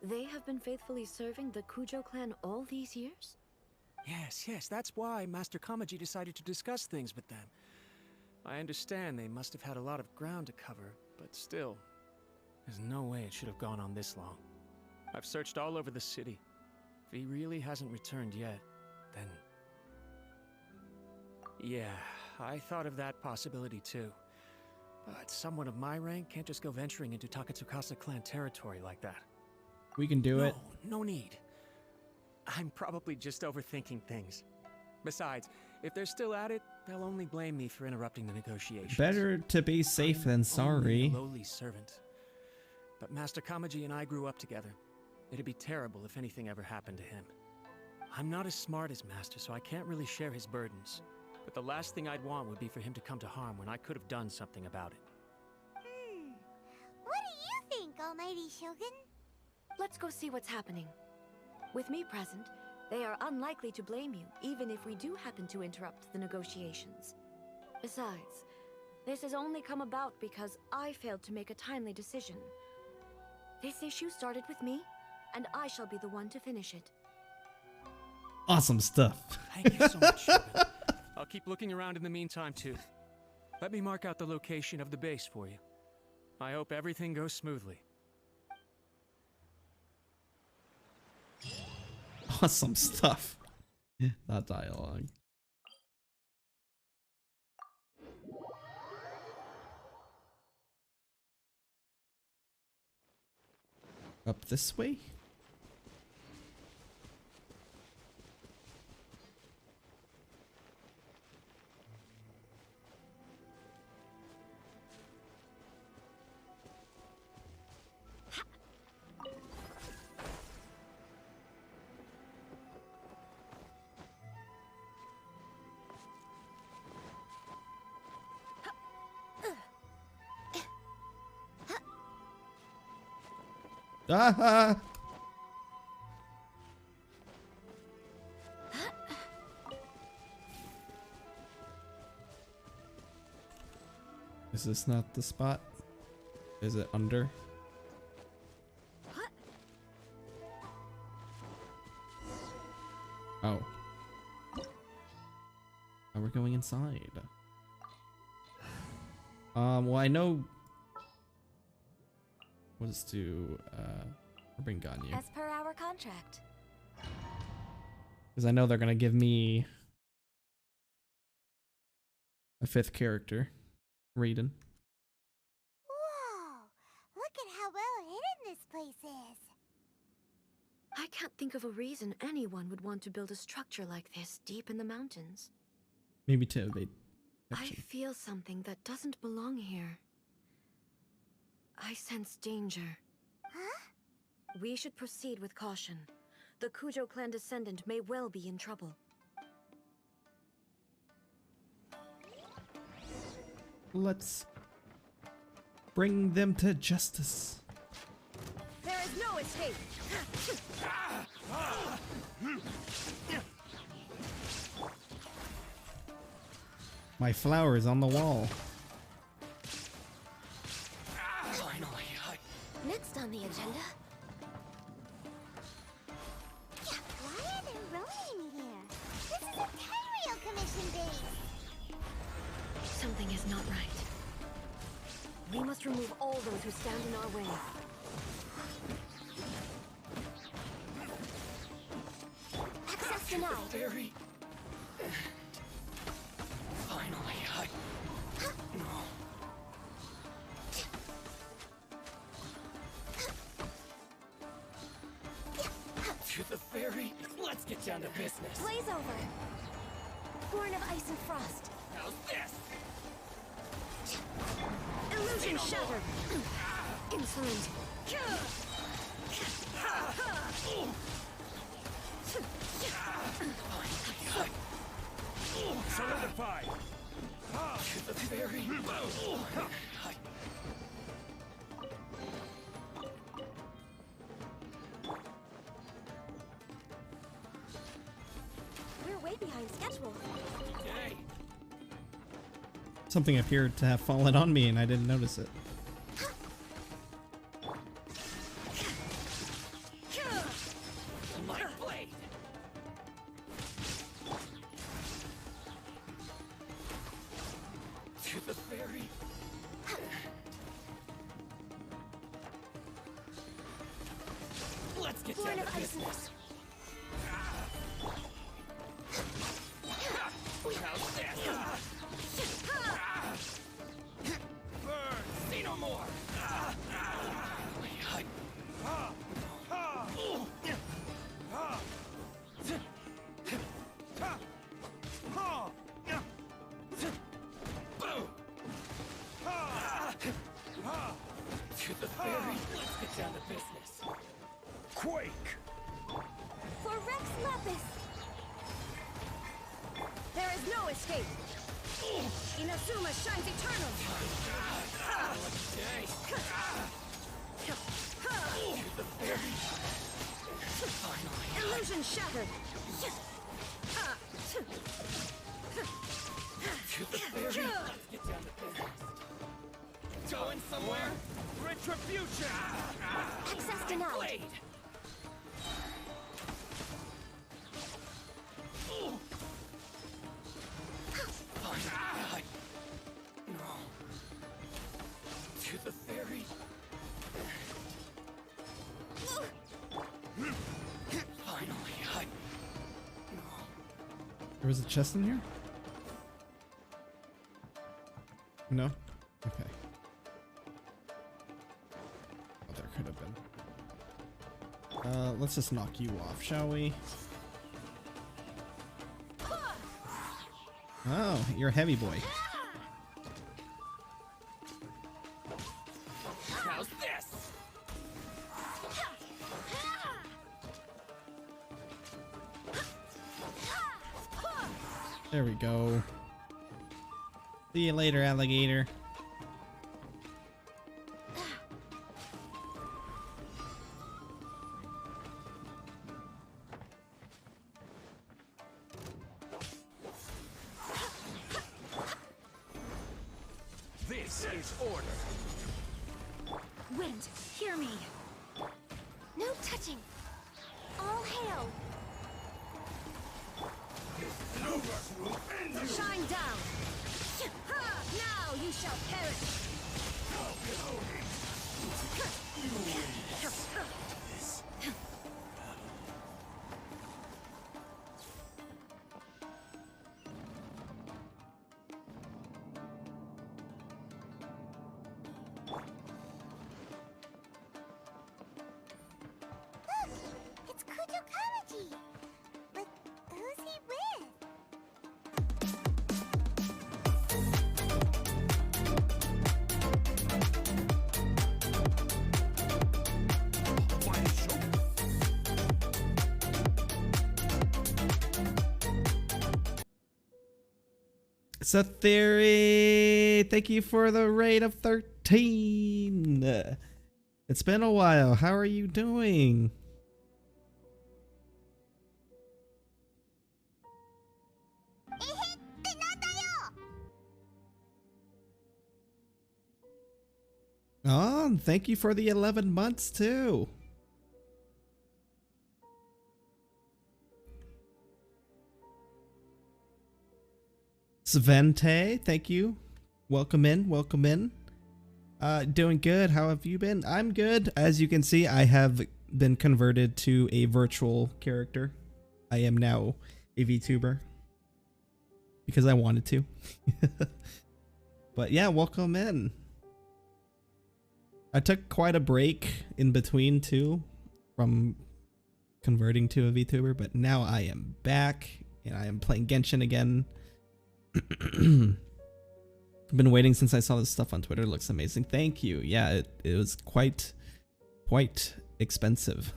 They have been faithfully serving the Kujo clan all these years? Yes, that's why Master Kamaji decided to discuss things with them. I understand they must have had a lot of ground to cover, but still, there's no way it should have gone on this long. I've searched all over the city. If he really hasn't returned yet, then... Yeah, I thought of that possibility too. But someone of my rank can't just go venturing into Takatsukasa clan territory like that. We can do it. No need. I'm probably just overthinking things. Besides, if they're still at it, they'll only blame me for interrupting the negotiations. Better to be safe than sorry. I'm only a lowly servant. But Master Kamaji and I grew up together. It'd be terrible if anything ever happened to him. I'm not as smart as Master, so I can't really share his burdens. But the last thing I'd want would be for him to come to harm when I could have done something about it. What do you think, Almighty Shogun? Let's go see what's happening. With me present, they are unlikely to blame you, even if we do happen to interrupt the negotiations. Besides, this has only come about because I failed to make a timely decision. This issue started with me, and I shall be the one to finish it. Awesome stuff. Thank you so much, Shogun. I'll keep looking around in the meantime, too. Let me mark out the location of the base for you. I hope everything goes smoothly. Awesome stuff. That dialogue. Up this way? Ah! Is this not the spot? Is it under? Oh. Oh, we're going inside. Well, I know what is to bring Ganyu. As per our contract. Because I know they're gonna give me a 5th character, Raiden. Whoa! Look at how well hidden this place is. I can't think of a reason anyone would want to build a structure like this deep in the mountains. Maybe to evade I detection. feel something that doesn't belong here. I sense danger. Huh? We should proceed with caution. The Kujo clan descendant may well be in trouble. Let's bring them to justice. There is no escape! My flower is on the wall. Finally, Next on the agenda... Why are there Ronin here? This is a Tenryou Commission base. Something is not right. We must remove all those who stand in our way. Access denied. Very. Finally, no. To the ferry. Let's get down to business. Blaze over. Born of ice and frost. How's this? Illusion shattered! Insolent! Solidified. To the ferry. We're way behind schedule. Yay. Something appeared to have fallen on me and I didn't notice it. My blade. To To the ferry. Let's get down to business. How's this? Burn! See no more! To the ferry. Let's get down to business. Quake! For Rex Lapis! There is no escape! Inazuma shines eternal! To the ferry. Finally. Illusion shattered! To the ferry. Let's get down to business. Going somewhere? Retribution! Access denied! Blade. No. To the ferry. Finally, no. There was a chest in here? No? Okay. Oh, there could have been. Let's just knock you off, shall we? Oh, you're a heavy boy. How's this? There we go. See you later, alligator. This is order. Wind, hear me! No touching! All hail! Shine down! Now you shall perish! It's Kujo Kamaji! But who's he with? It's a theory. Thank you for the raid of 13. It's been a while. How are you doing? Oh, thank you for the 11 months too. Svente, thank you. Welcome in, welcome in. Doing good. How have you been? I'm good. As you can see, I have been converted to a virtual character. I am now a VTuber because I wanted to. But yeah, welcome in. I took quite a break in between too from converting to a VTuber, but now I am back and I am playing Genshin again. I've been waiting since I saw this stuff on Twitter. It looks amazing. Thank you. Yeah, it was quite expensive.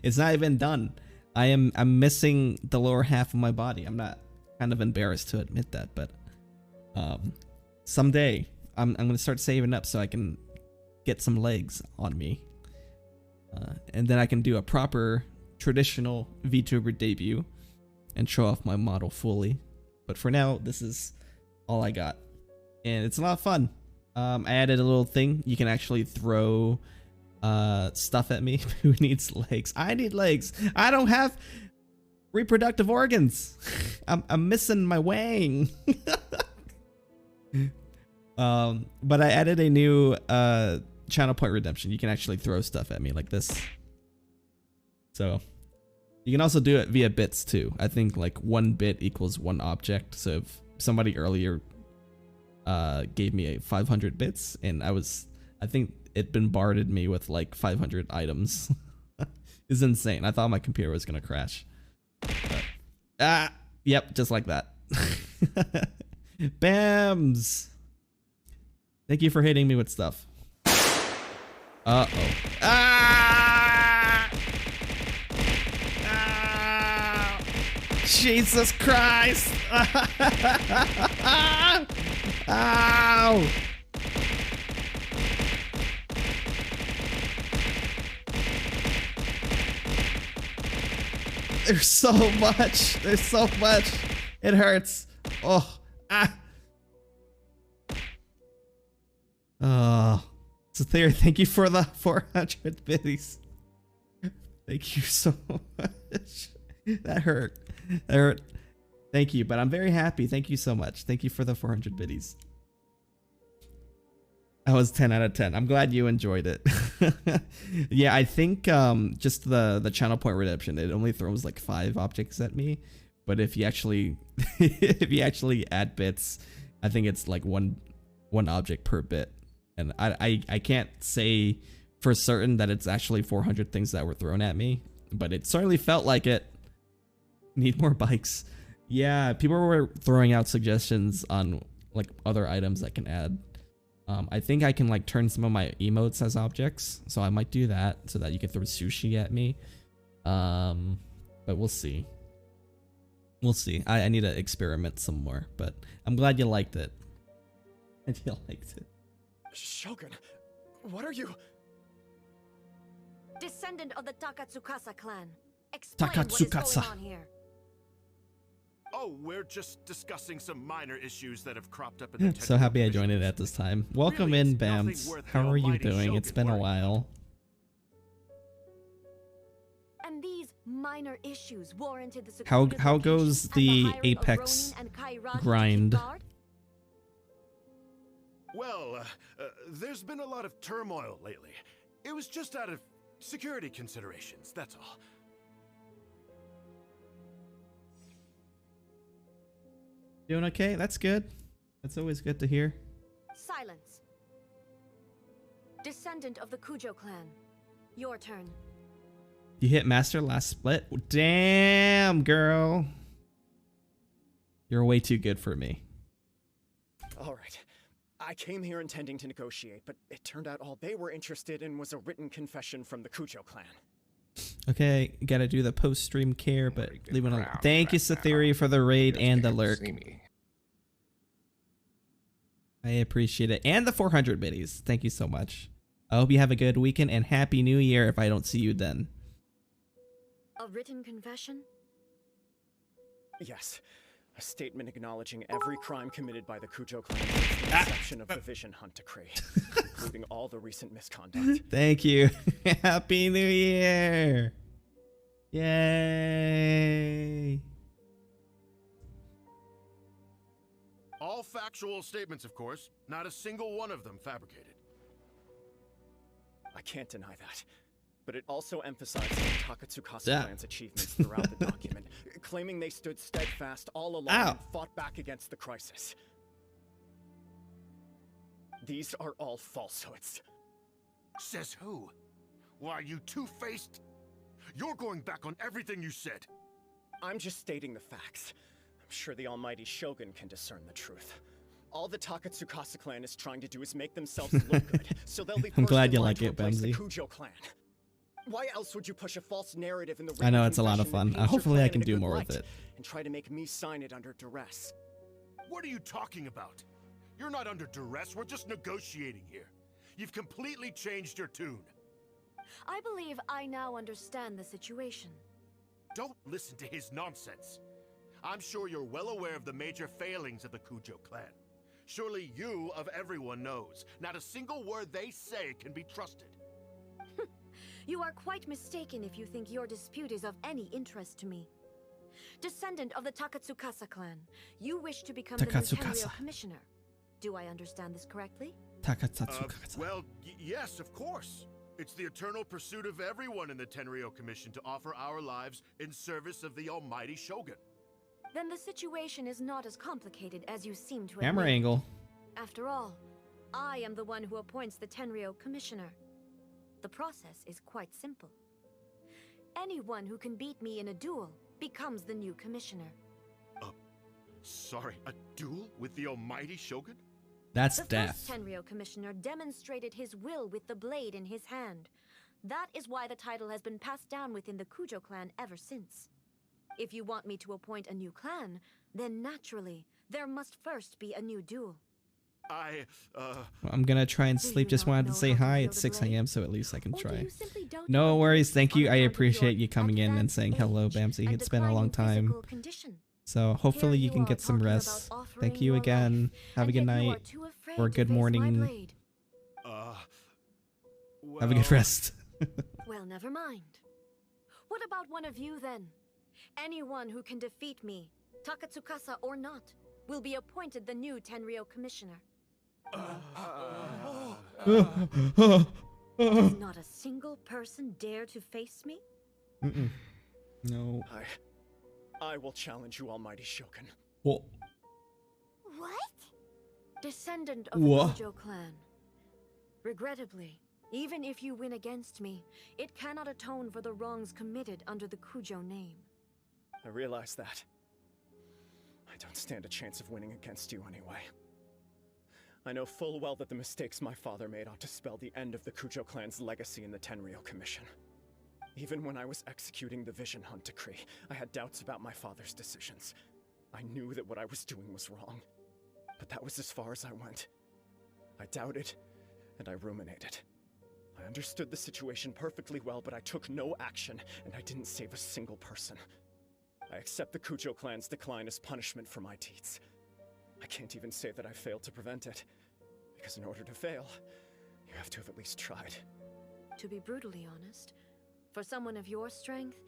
It's not even done. I'm missing the lower half of my body. I'm not kind of embarrassed to admit that, but someday I'm gonna start saving up so I can get some legs on me, and then I can do a proper traditional VTuber debut and show off my model fully. But for now, this is all I got, and it's a lot of fun. I added a little thing. You can actually throw stuff at me. Who needs legs? I need legs. I don't have reproductive organs. I'm missing my wang. But I added a new channel point redemption. You can actually throw stuff at me like this. So you can also do it via bits too. I think like 1 bit equals 1 object. So if somebody earlier gave me a 500 bits and I think it bombarded me with like 500 items. It's insane. I thought my computer was gonna crash. But, yep, just like that. Bams! Thank you for hitting me with stuff. Uh-oh. Ah! Ah! Jesus Christ! Ow! There's so much. There's so much. It hurts. Oh. Ah. Oh. So there, thank you for the 400 biddies. Thank you so much. That hurt. That hurt. Thank you, but I'm very happy. Thank you so much. Thank you for the 400 biddies. That was 10 out of 10. I'm glad you enjoyed it. Yeah, I think just the channel point redemption, it only throws like 5 objects at me. But if you actually add bits, I think it's like one object per bit. And I can't say for certain that it's actually 400 things that were thrown at me, but it certainly felt like it. Need more bikes. Yeah, people were throwing out suggestions on like other items I can add. I think I can like turn some of my emotes as objects, so I might do that so that you can throw sushi at me. But we'll see. We'll see. I need to experiment some more, but I'm glad you liked it. And you liked it. Shogun, what are you? Descendant of the Takatsukasa clan. Explain what is going on here. Oh, we're just discussing some minor issues that have cropped up in the So happy I joined it at this time. Welcome in, Bams. How are you doing? It's been a while. And these minor issues warranted the How goes the Apex grind? Well, there's been a lot of turmoil lately. It was just out of security considerations, that's all. Doing okay? That's good. That's always good to hear. Silence. Descendant of the Kujo clan. Your turn. You hit master last split? Damn, girl. You're way too good for me. All right. I came here intending to negotiate, but it turned out all they were interested in was a written confession from the Kujo clan. Okay, gotta do the post-stream care, but leave it alone. Thank you, Sathiri, for the raid and the lurk. I appreciate it. And the 400 biddies. Thank you so much. I hope you have a good weekend and Happy New Year if I don't see you then. A written confession? Yes. A statement acknowledging every crime committed by the Kujo clan since the inception of the Vision Hunt decree, including all the recent misconduct. Thank you. Happy New Year. Yay. All factual statements, of course. Not a single one of them fabricated. I can't deny that. But it also emphasized the Takatsukasa clan's achievements throughout the document, claiming they stood steadfast all along and fought back against the crisis. These are all falsehoods. Says who? Why, you two-faced? You're going back on everything you said. I'm just stating the facts. I'm sure the almighty Shogun can discern the truth. All the Takatsukasa clan is trying to do is make themselves look good, so they'll be I'm glad you to like it, replace the Bamsy. Kujo clan. Why else would you push a false narrative in the I know it's a lot of fun. confession that paints your Hopefully I clan can in a do good more light with it. and try to make me sign it under duress? What are you talking about? You're not under duress, we're just negotiating here. You've completely changed your tune. I believe I now understand the situation. Don't listen to his nonsense. I'm sure you're well aware of the major failings of the Kujo clan. Surely you, of everyone, knows. Not a single word they say can be trusted. You are quite mistaken if you think your dispute is of any interest to me. Descendant of the Takatsukasa clan, you wish to become the new Tenryo commissioner. Do I understand this correctly? Well, yes, of course. It's the eternal pursuit of everyone in the Tenryou Commission to offer our lives in service of the almighty Shogun. Then the situation is not as complicated as you seem to Camera admit. angle. After all, I am the one who appoints the Tenryou Commissioner. The process is quite simple. Anyone who can beat me in a duel becomes the new commissioner. Sorry, a duel with the almighty Shogun? That's the death. first Tenryou Commissioner demonstrated his will with the blade in his hand. That is why the title has been passed down within the Kujo clan ever since. If you want me to appoint a new clan, then naturally, there must first be a new duel. I'm gonna try and sleep. Just wanted to say hi. It's 6 a.m., so at least I can try. No worries. Thank you. I appreciate you coming in and saying hello, Bamsy. It's been a long time. So hopefully you can get some rest. Thank you again. Have a good night or good morning. Have a good rest. Well, never mind. What about one of you then? Anyone who can defeat me, Takatsukasa or not, will be appointed the new Tenryou Commissioner. Does not a single person dare to face me? No. I will challenge you, almighty Shogun. What? Descendant of the Kujo clan. Regrettably, even if you win against me, it cannot atone for the wrongs committed under the Kujo name. I realize that. I don't stand a chance of winning against you anyway. I know full well that the mistakes my father made ought to spell the end of the Kujo clan's legacy in the Tenryou Commission. Even when I was executing the Vision Hunt decree, I had doubts about my father's decisions. I knew that what I was doing was wrong. But that was as far as I went. I doubted, and I ruminated. I understood the situation perfectly well, but I took no action, and I didn't save a single person. I accept the Kujo clan's decline as punishment for my deeds. I can't even say that I failed to prevent it, because in order to fail, you have to have at least tried. To be brutally honest, for someone of your strength,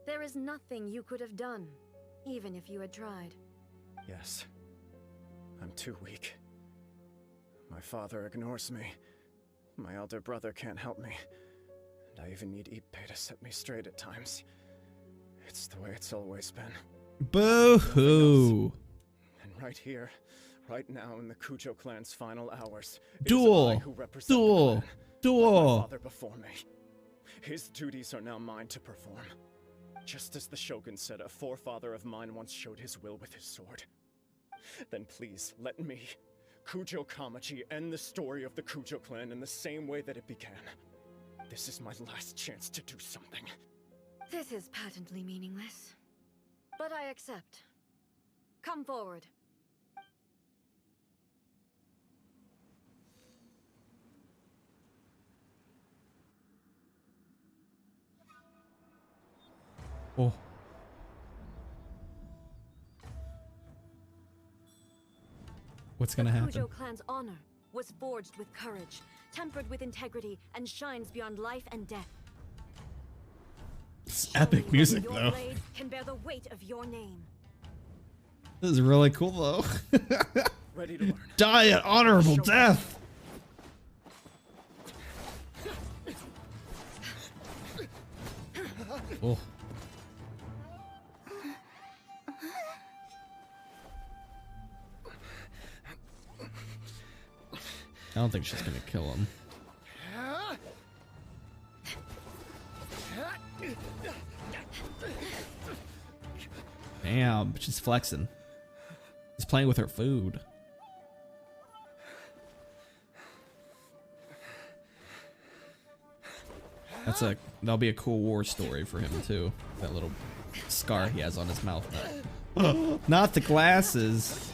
there is nothing you could have done, even if you had tried. Yes. I'm too weak. My father ignores me. My elder brother can't help me. And I even need Ippei to set me straight at times. It's the way it's always been. Boo-hoo! And right here, right now in the Kujo clan's final hours, Duel! it is I who represent the clan, Duel! my father before me. His duties are now mine to perform. Just as the Shogun said, a forefather of mine once showed his will with his sword. Then please, let me, Kujo Kamaji, end the story of the Kujo clan in the same way that it began. This is my last chance to do something. This is patently meaningless. But I accept. Come forward. Oh. What's gonna happen? The Kujo clan's honor was forged with courage, tempered with integrity, and shines beyond life and death. It's epic music, your though. blade can bear the weight of your name. This is really cool, though. Ready to learn. Die an honorable death! Oh. I don't think she's gonna kill him. Damn, she's flexing. She's playing with her food. That'll be a cool war story for him too. That little scar he has on his mouth now. Not the glasses.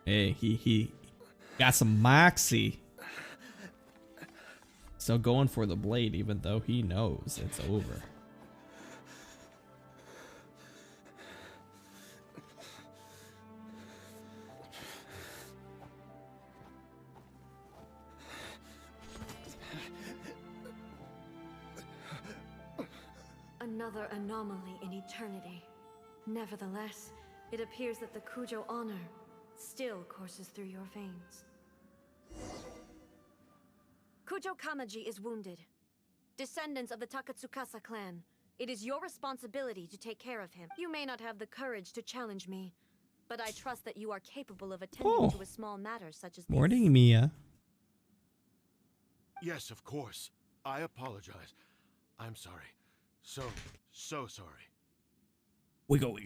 Hey, he got some moxie. Still going for the blade, even though he knows it's over. Another anomaly in eternity. Nevertheless, it appears that the Kujo honor still courses through your veins. Kujo Kamaji is wounded. Descendants of the Takatsukasa clan, it is your responsibility to take care of him. You may not have the courage to challenge me, but I trust that you are capable of attending to a small matter such as this. Morning, Mia. Yes, of course. I apologize. I'm sorry. So sorry. We go.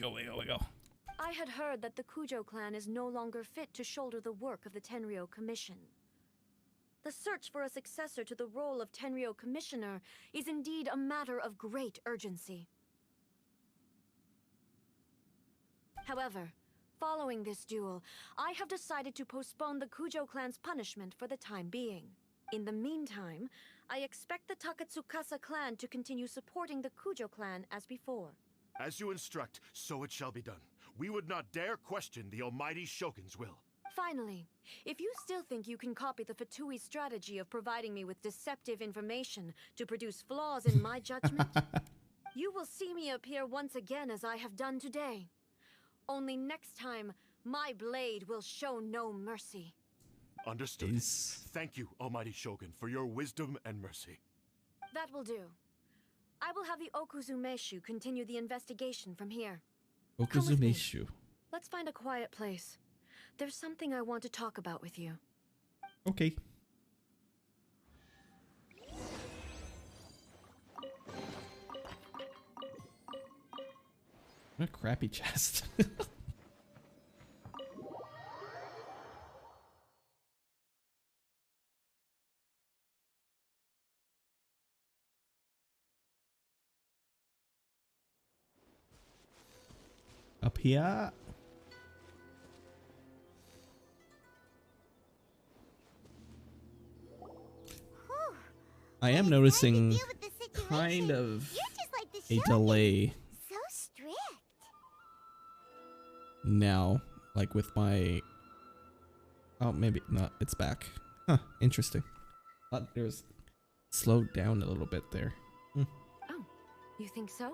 I had heard that the Kujo clan is no longer fit to shoulder the work of the Tenryou Commission. The search for a successor to the role of Tenryou Commissioner is indeed a matter of great urgency. However, following this duel, I have decided to postpone the Kujo clan's punishment for the time being. In the meantime, I expect the Takatsukasa clan to continue supporting the Kujo clan as before. As you instruct, so it shall be done. We would not dare question the almighty Shogun's will. Finally, if you still think you can copy the Fatui strategy of providing me with deceptive information to produce flaws in my judgment, you will see me appear once again as I have done today. Only next time, my blade will show no mercy. Understood. Thank you, almighty Shogun, for your wisdom and mercy. That will do. I will have the Okuzumeshu continue the investigation from here. Okuzumeshu. Let's find a quiet place. There's something I want to talk about with you. Okay. What a crappy chest. Up here. I am noticing kind of a delay So strict. now, like with my... Oh, maybe not. It's back. Huh, interesting. Thought it was slowed down a little bit there. Oh, you think so?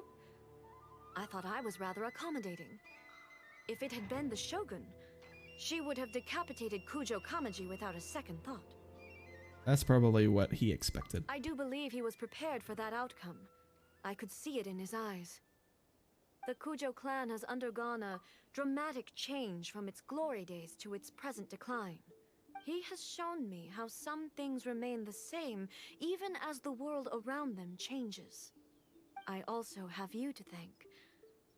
I thought I was rather accommodating. If it had been the Shogun, she would have decapitated Kujo Kamaji without a second thought. That's probably what he expected. I do believe he was prepared for that outcome. I could see it in his eyes. The Kujo clan has undergone a dramatic change from its glory days to its present decline. He has shown me how some things remain the same even as the world around them changes. I also have you to thank.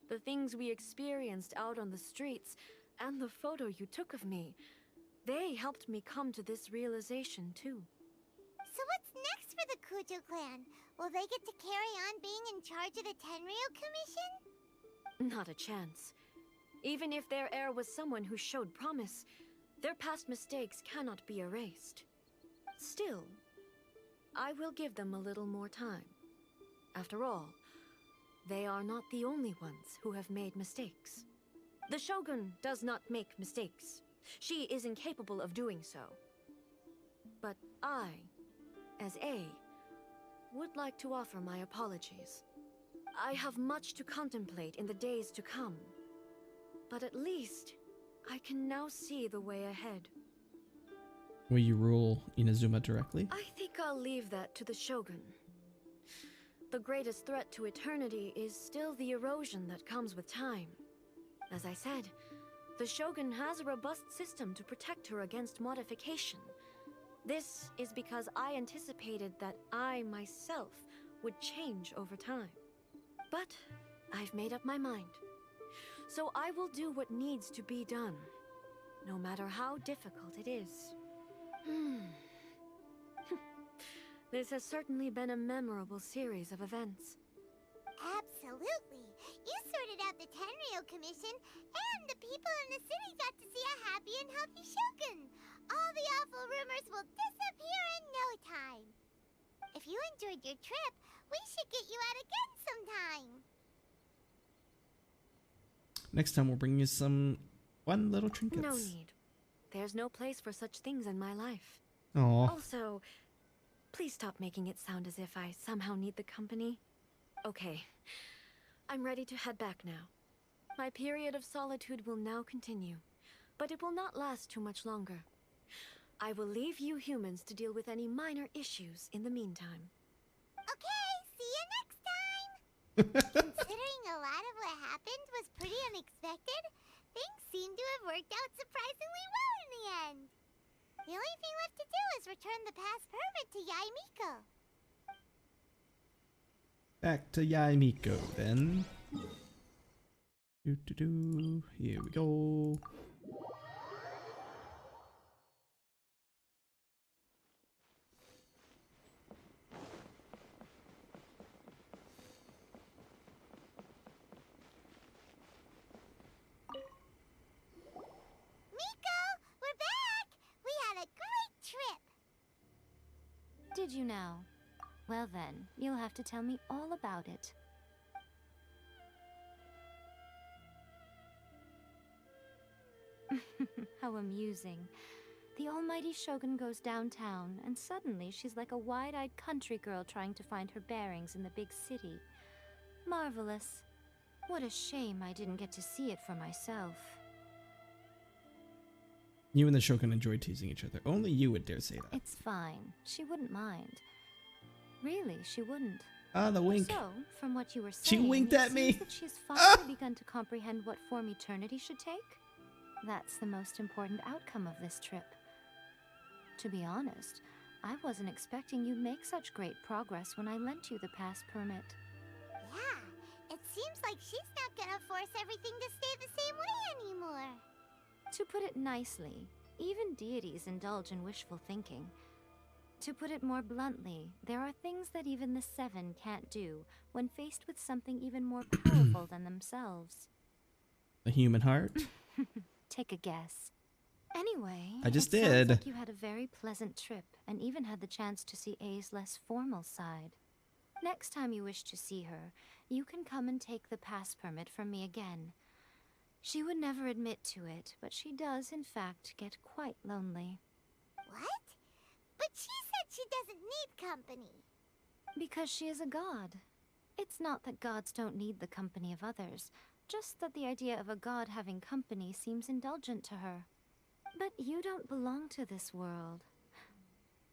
The things we experienced out on the streets, and the photo you took of me, they helped me come to this realization too. So what's next for the Kujo clan? Will they get to carry on being in charge of the Tenryou Commission? Not a chance. Even if their heir was someone who showed promise, their past mistakes cannot be erased. Still, I will give them a little more time. After all, they are not the only ones who have made mistakes. The Shogun does not make mistakes. She is incapable of doing so. But I, as A, would like to offer my apologies. I have much to contemplate in the days to come. But at least, I can now see the way ahead. Will you rule Inazuma directly? I think I'll leave that to the Shogun. The greatest threat to eternity is still the erosion that comes with time. As I said, the Shogun has a robust system to protect her against modification. This is because I anticipated that I myself would change over time. But I've made up my mind. So I will do what needs to be done, no matter how difficult it is. This has certainly been a memorable series of events. Absolutely. You sorted out the Tenryo Commission, and the people in the city got to see a happy and healthy Shogun. All the awful rumors will disappear in no time. If you enjoyed your trip, we should get you out again sometime. Next time we'll bring you some fun little trinkets. No need. There's no place for such things in my life. Aw. Also, please stop making it sound as if I somehow need the company. Okay, I'm ready to head back now. My period of solitude will now continue, but it will not last too much longer. I will leave you humans to deal with any minor issues in the meantime. Okay, see you next time! Considering a lot of what happened was pretty unexpected, things seem to have worked out surprisingly well in the end. The only thing left to do is return the pass permit to Yaimiko. Back to Yaimiko then. Here we go. We're back! We had a great trip! Did you now? Well then, you'll have to tell me all about it. How amusing. The almighty Shogun goes downtown, and suddenly she's like a wide-eyed country girl trying to find her bearings in the big city. Marvelous. What a shame I didn't get to see it for myself. You and the Shogun enjoy teasing each other. Only you would dare say that. It's fine. She wouldn't mind. Really, she wouldn't. Ah, the wink. So, from what you were She saying, winked it at me. seems that she's finally begun to comprehend what form eternity should take. That's the most important outcome of this trip. To be honest, I wasn't expecting you'd make such great progress when I lent you the pass permit. Yeah, it seems like she's not gonna force everything to stay the same way anymore. To put it nicely, even deities indulge in wishful thinking. To put it more bluntly, there are things that even the Seven can't do when faced with something even more powerful than themselves. A human heart? Take a guess. Anyway, I just it did. Sounds like you had a very pleasant trip and even had the chance to see A's less formal side. Next time you wish to see her, you can come and take the pass permit from me again. She would never admit to it, but she does, in fact, get quite lonely. What? But she said she doesn't need company. Because she is a god. It's not that gods don't need the company of others, just that the idea of a god having company seems indulgent to her. But you don't belong to this world.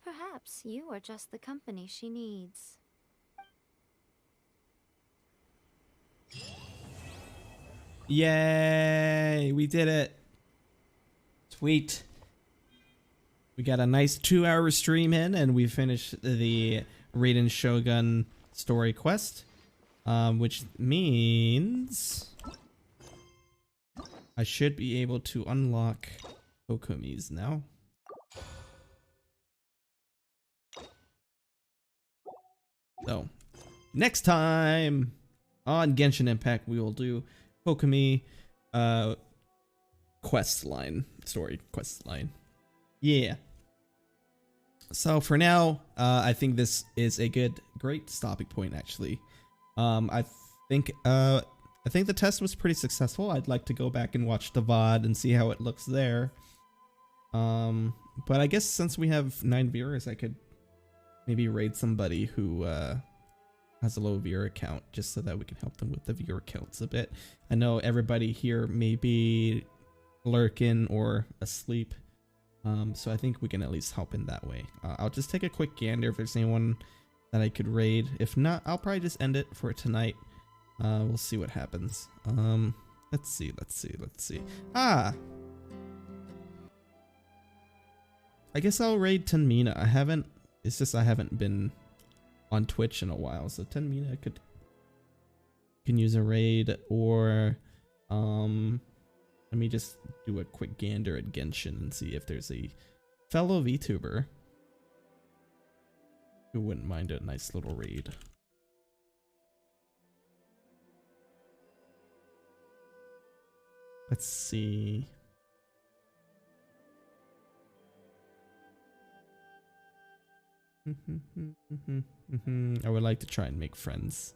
Perhaps you are just the company she needs. Yay! We did it. Sweet. We got a nice 2-hour stream in, and we finished the Raiden Shogun story quest, which means I should be able to unlock Kokumi's now. So, next time on Genshin Impact, we will do Kokumi quest line, story quest line. Yeah. So for now, I think this is a great stopping point. Actually, I think the test was pretty successful. I'd like to go back and watch the VOD and see how it looks there. But I guess since we have 9 viewers, I could maybe raid somebody who has a low viewer count, just so that we can help them with the viewer counts a bit. I know everybody here may be lurking or asleep. So I think we can at least help in that way. I'll just take a quick gander if there's anyone that I could raid. If not, I'll probably just end it for tonight. We'll see what happens. Let's see. Ah! I guess I'll raid Tenmina. I haven't been on Twitch in a while, so Tenmina can use a raid, or let me just do a quick gander at Genshin and see if there's a fellow VTuber who wouldn't mind a nice little raid. Let's see. I would like to try and make friends.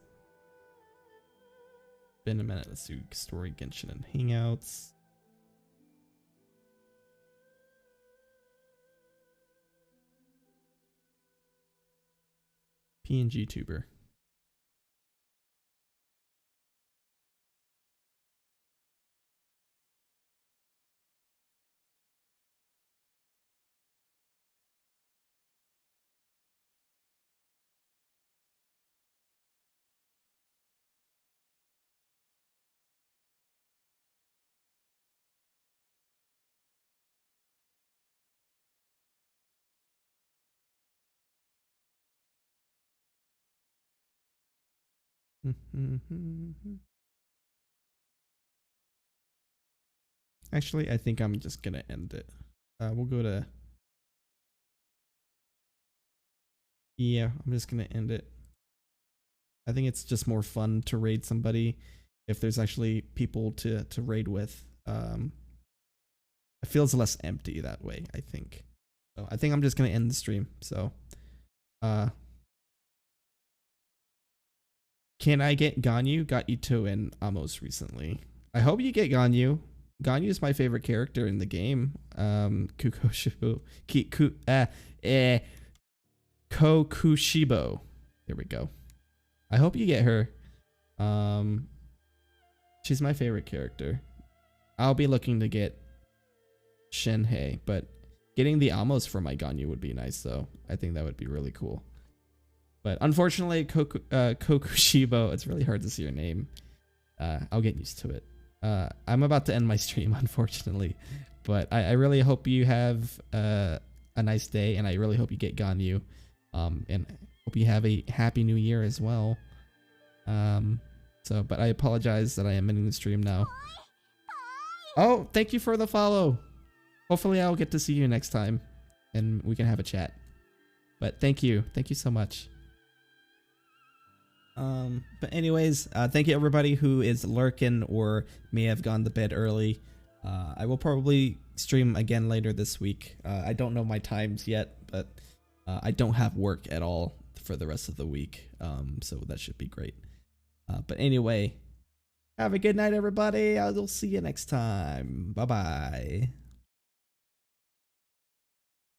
Been a minute. Let's do story, Genshin, and Hangouts. ENVtuber. Actually, I think I'm just gonna end it. We'll go to... Yeah, I'm just gonna end it. I think it's just more fun to raid somebody if there's actually people to raid with. It feels less empty that way, I think. So I think I'm just gonna end the stream. So can I get Ganyu? Got Ito and Amos recently. I hope you get Ganyu. Ganyu is my favorite character in the game. Kokushibo. Kokushibo. There we go. I hope you get her. She's my favorite character. I'll be looking to get Shenhei, but getting the Amos for my Ganyu would be nice, though. I think that would be really cool. But unfortunately, Kokushibo, it's really hard to see your name. I'll get used to it. I'm about to end my stream, unfortunately, but I really hope you have a nice day, and I really hope you get Ganyu, and hope you have a happy new year as well. But I apologize that I am ending the stream now. Oh, thank you for the follow. Hopefully I'll get to see you next time, and we can have a chat. But thank you so much. But anyways, thank you everybody who is lurking or may have gone to bed early. I will probably stream again later this week. I don't know my times yet, but I don't have work at all for the rest of the week. So that should be great. But anyway, have a good night, everybody. I'll see you next time. Bye-bye.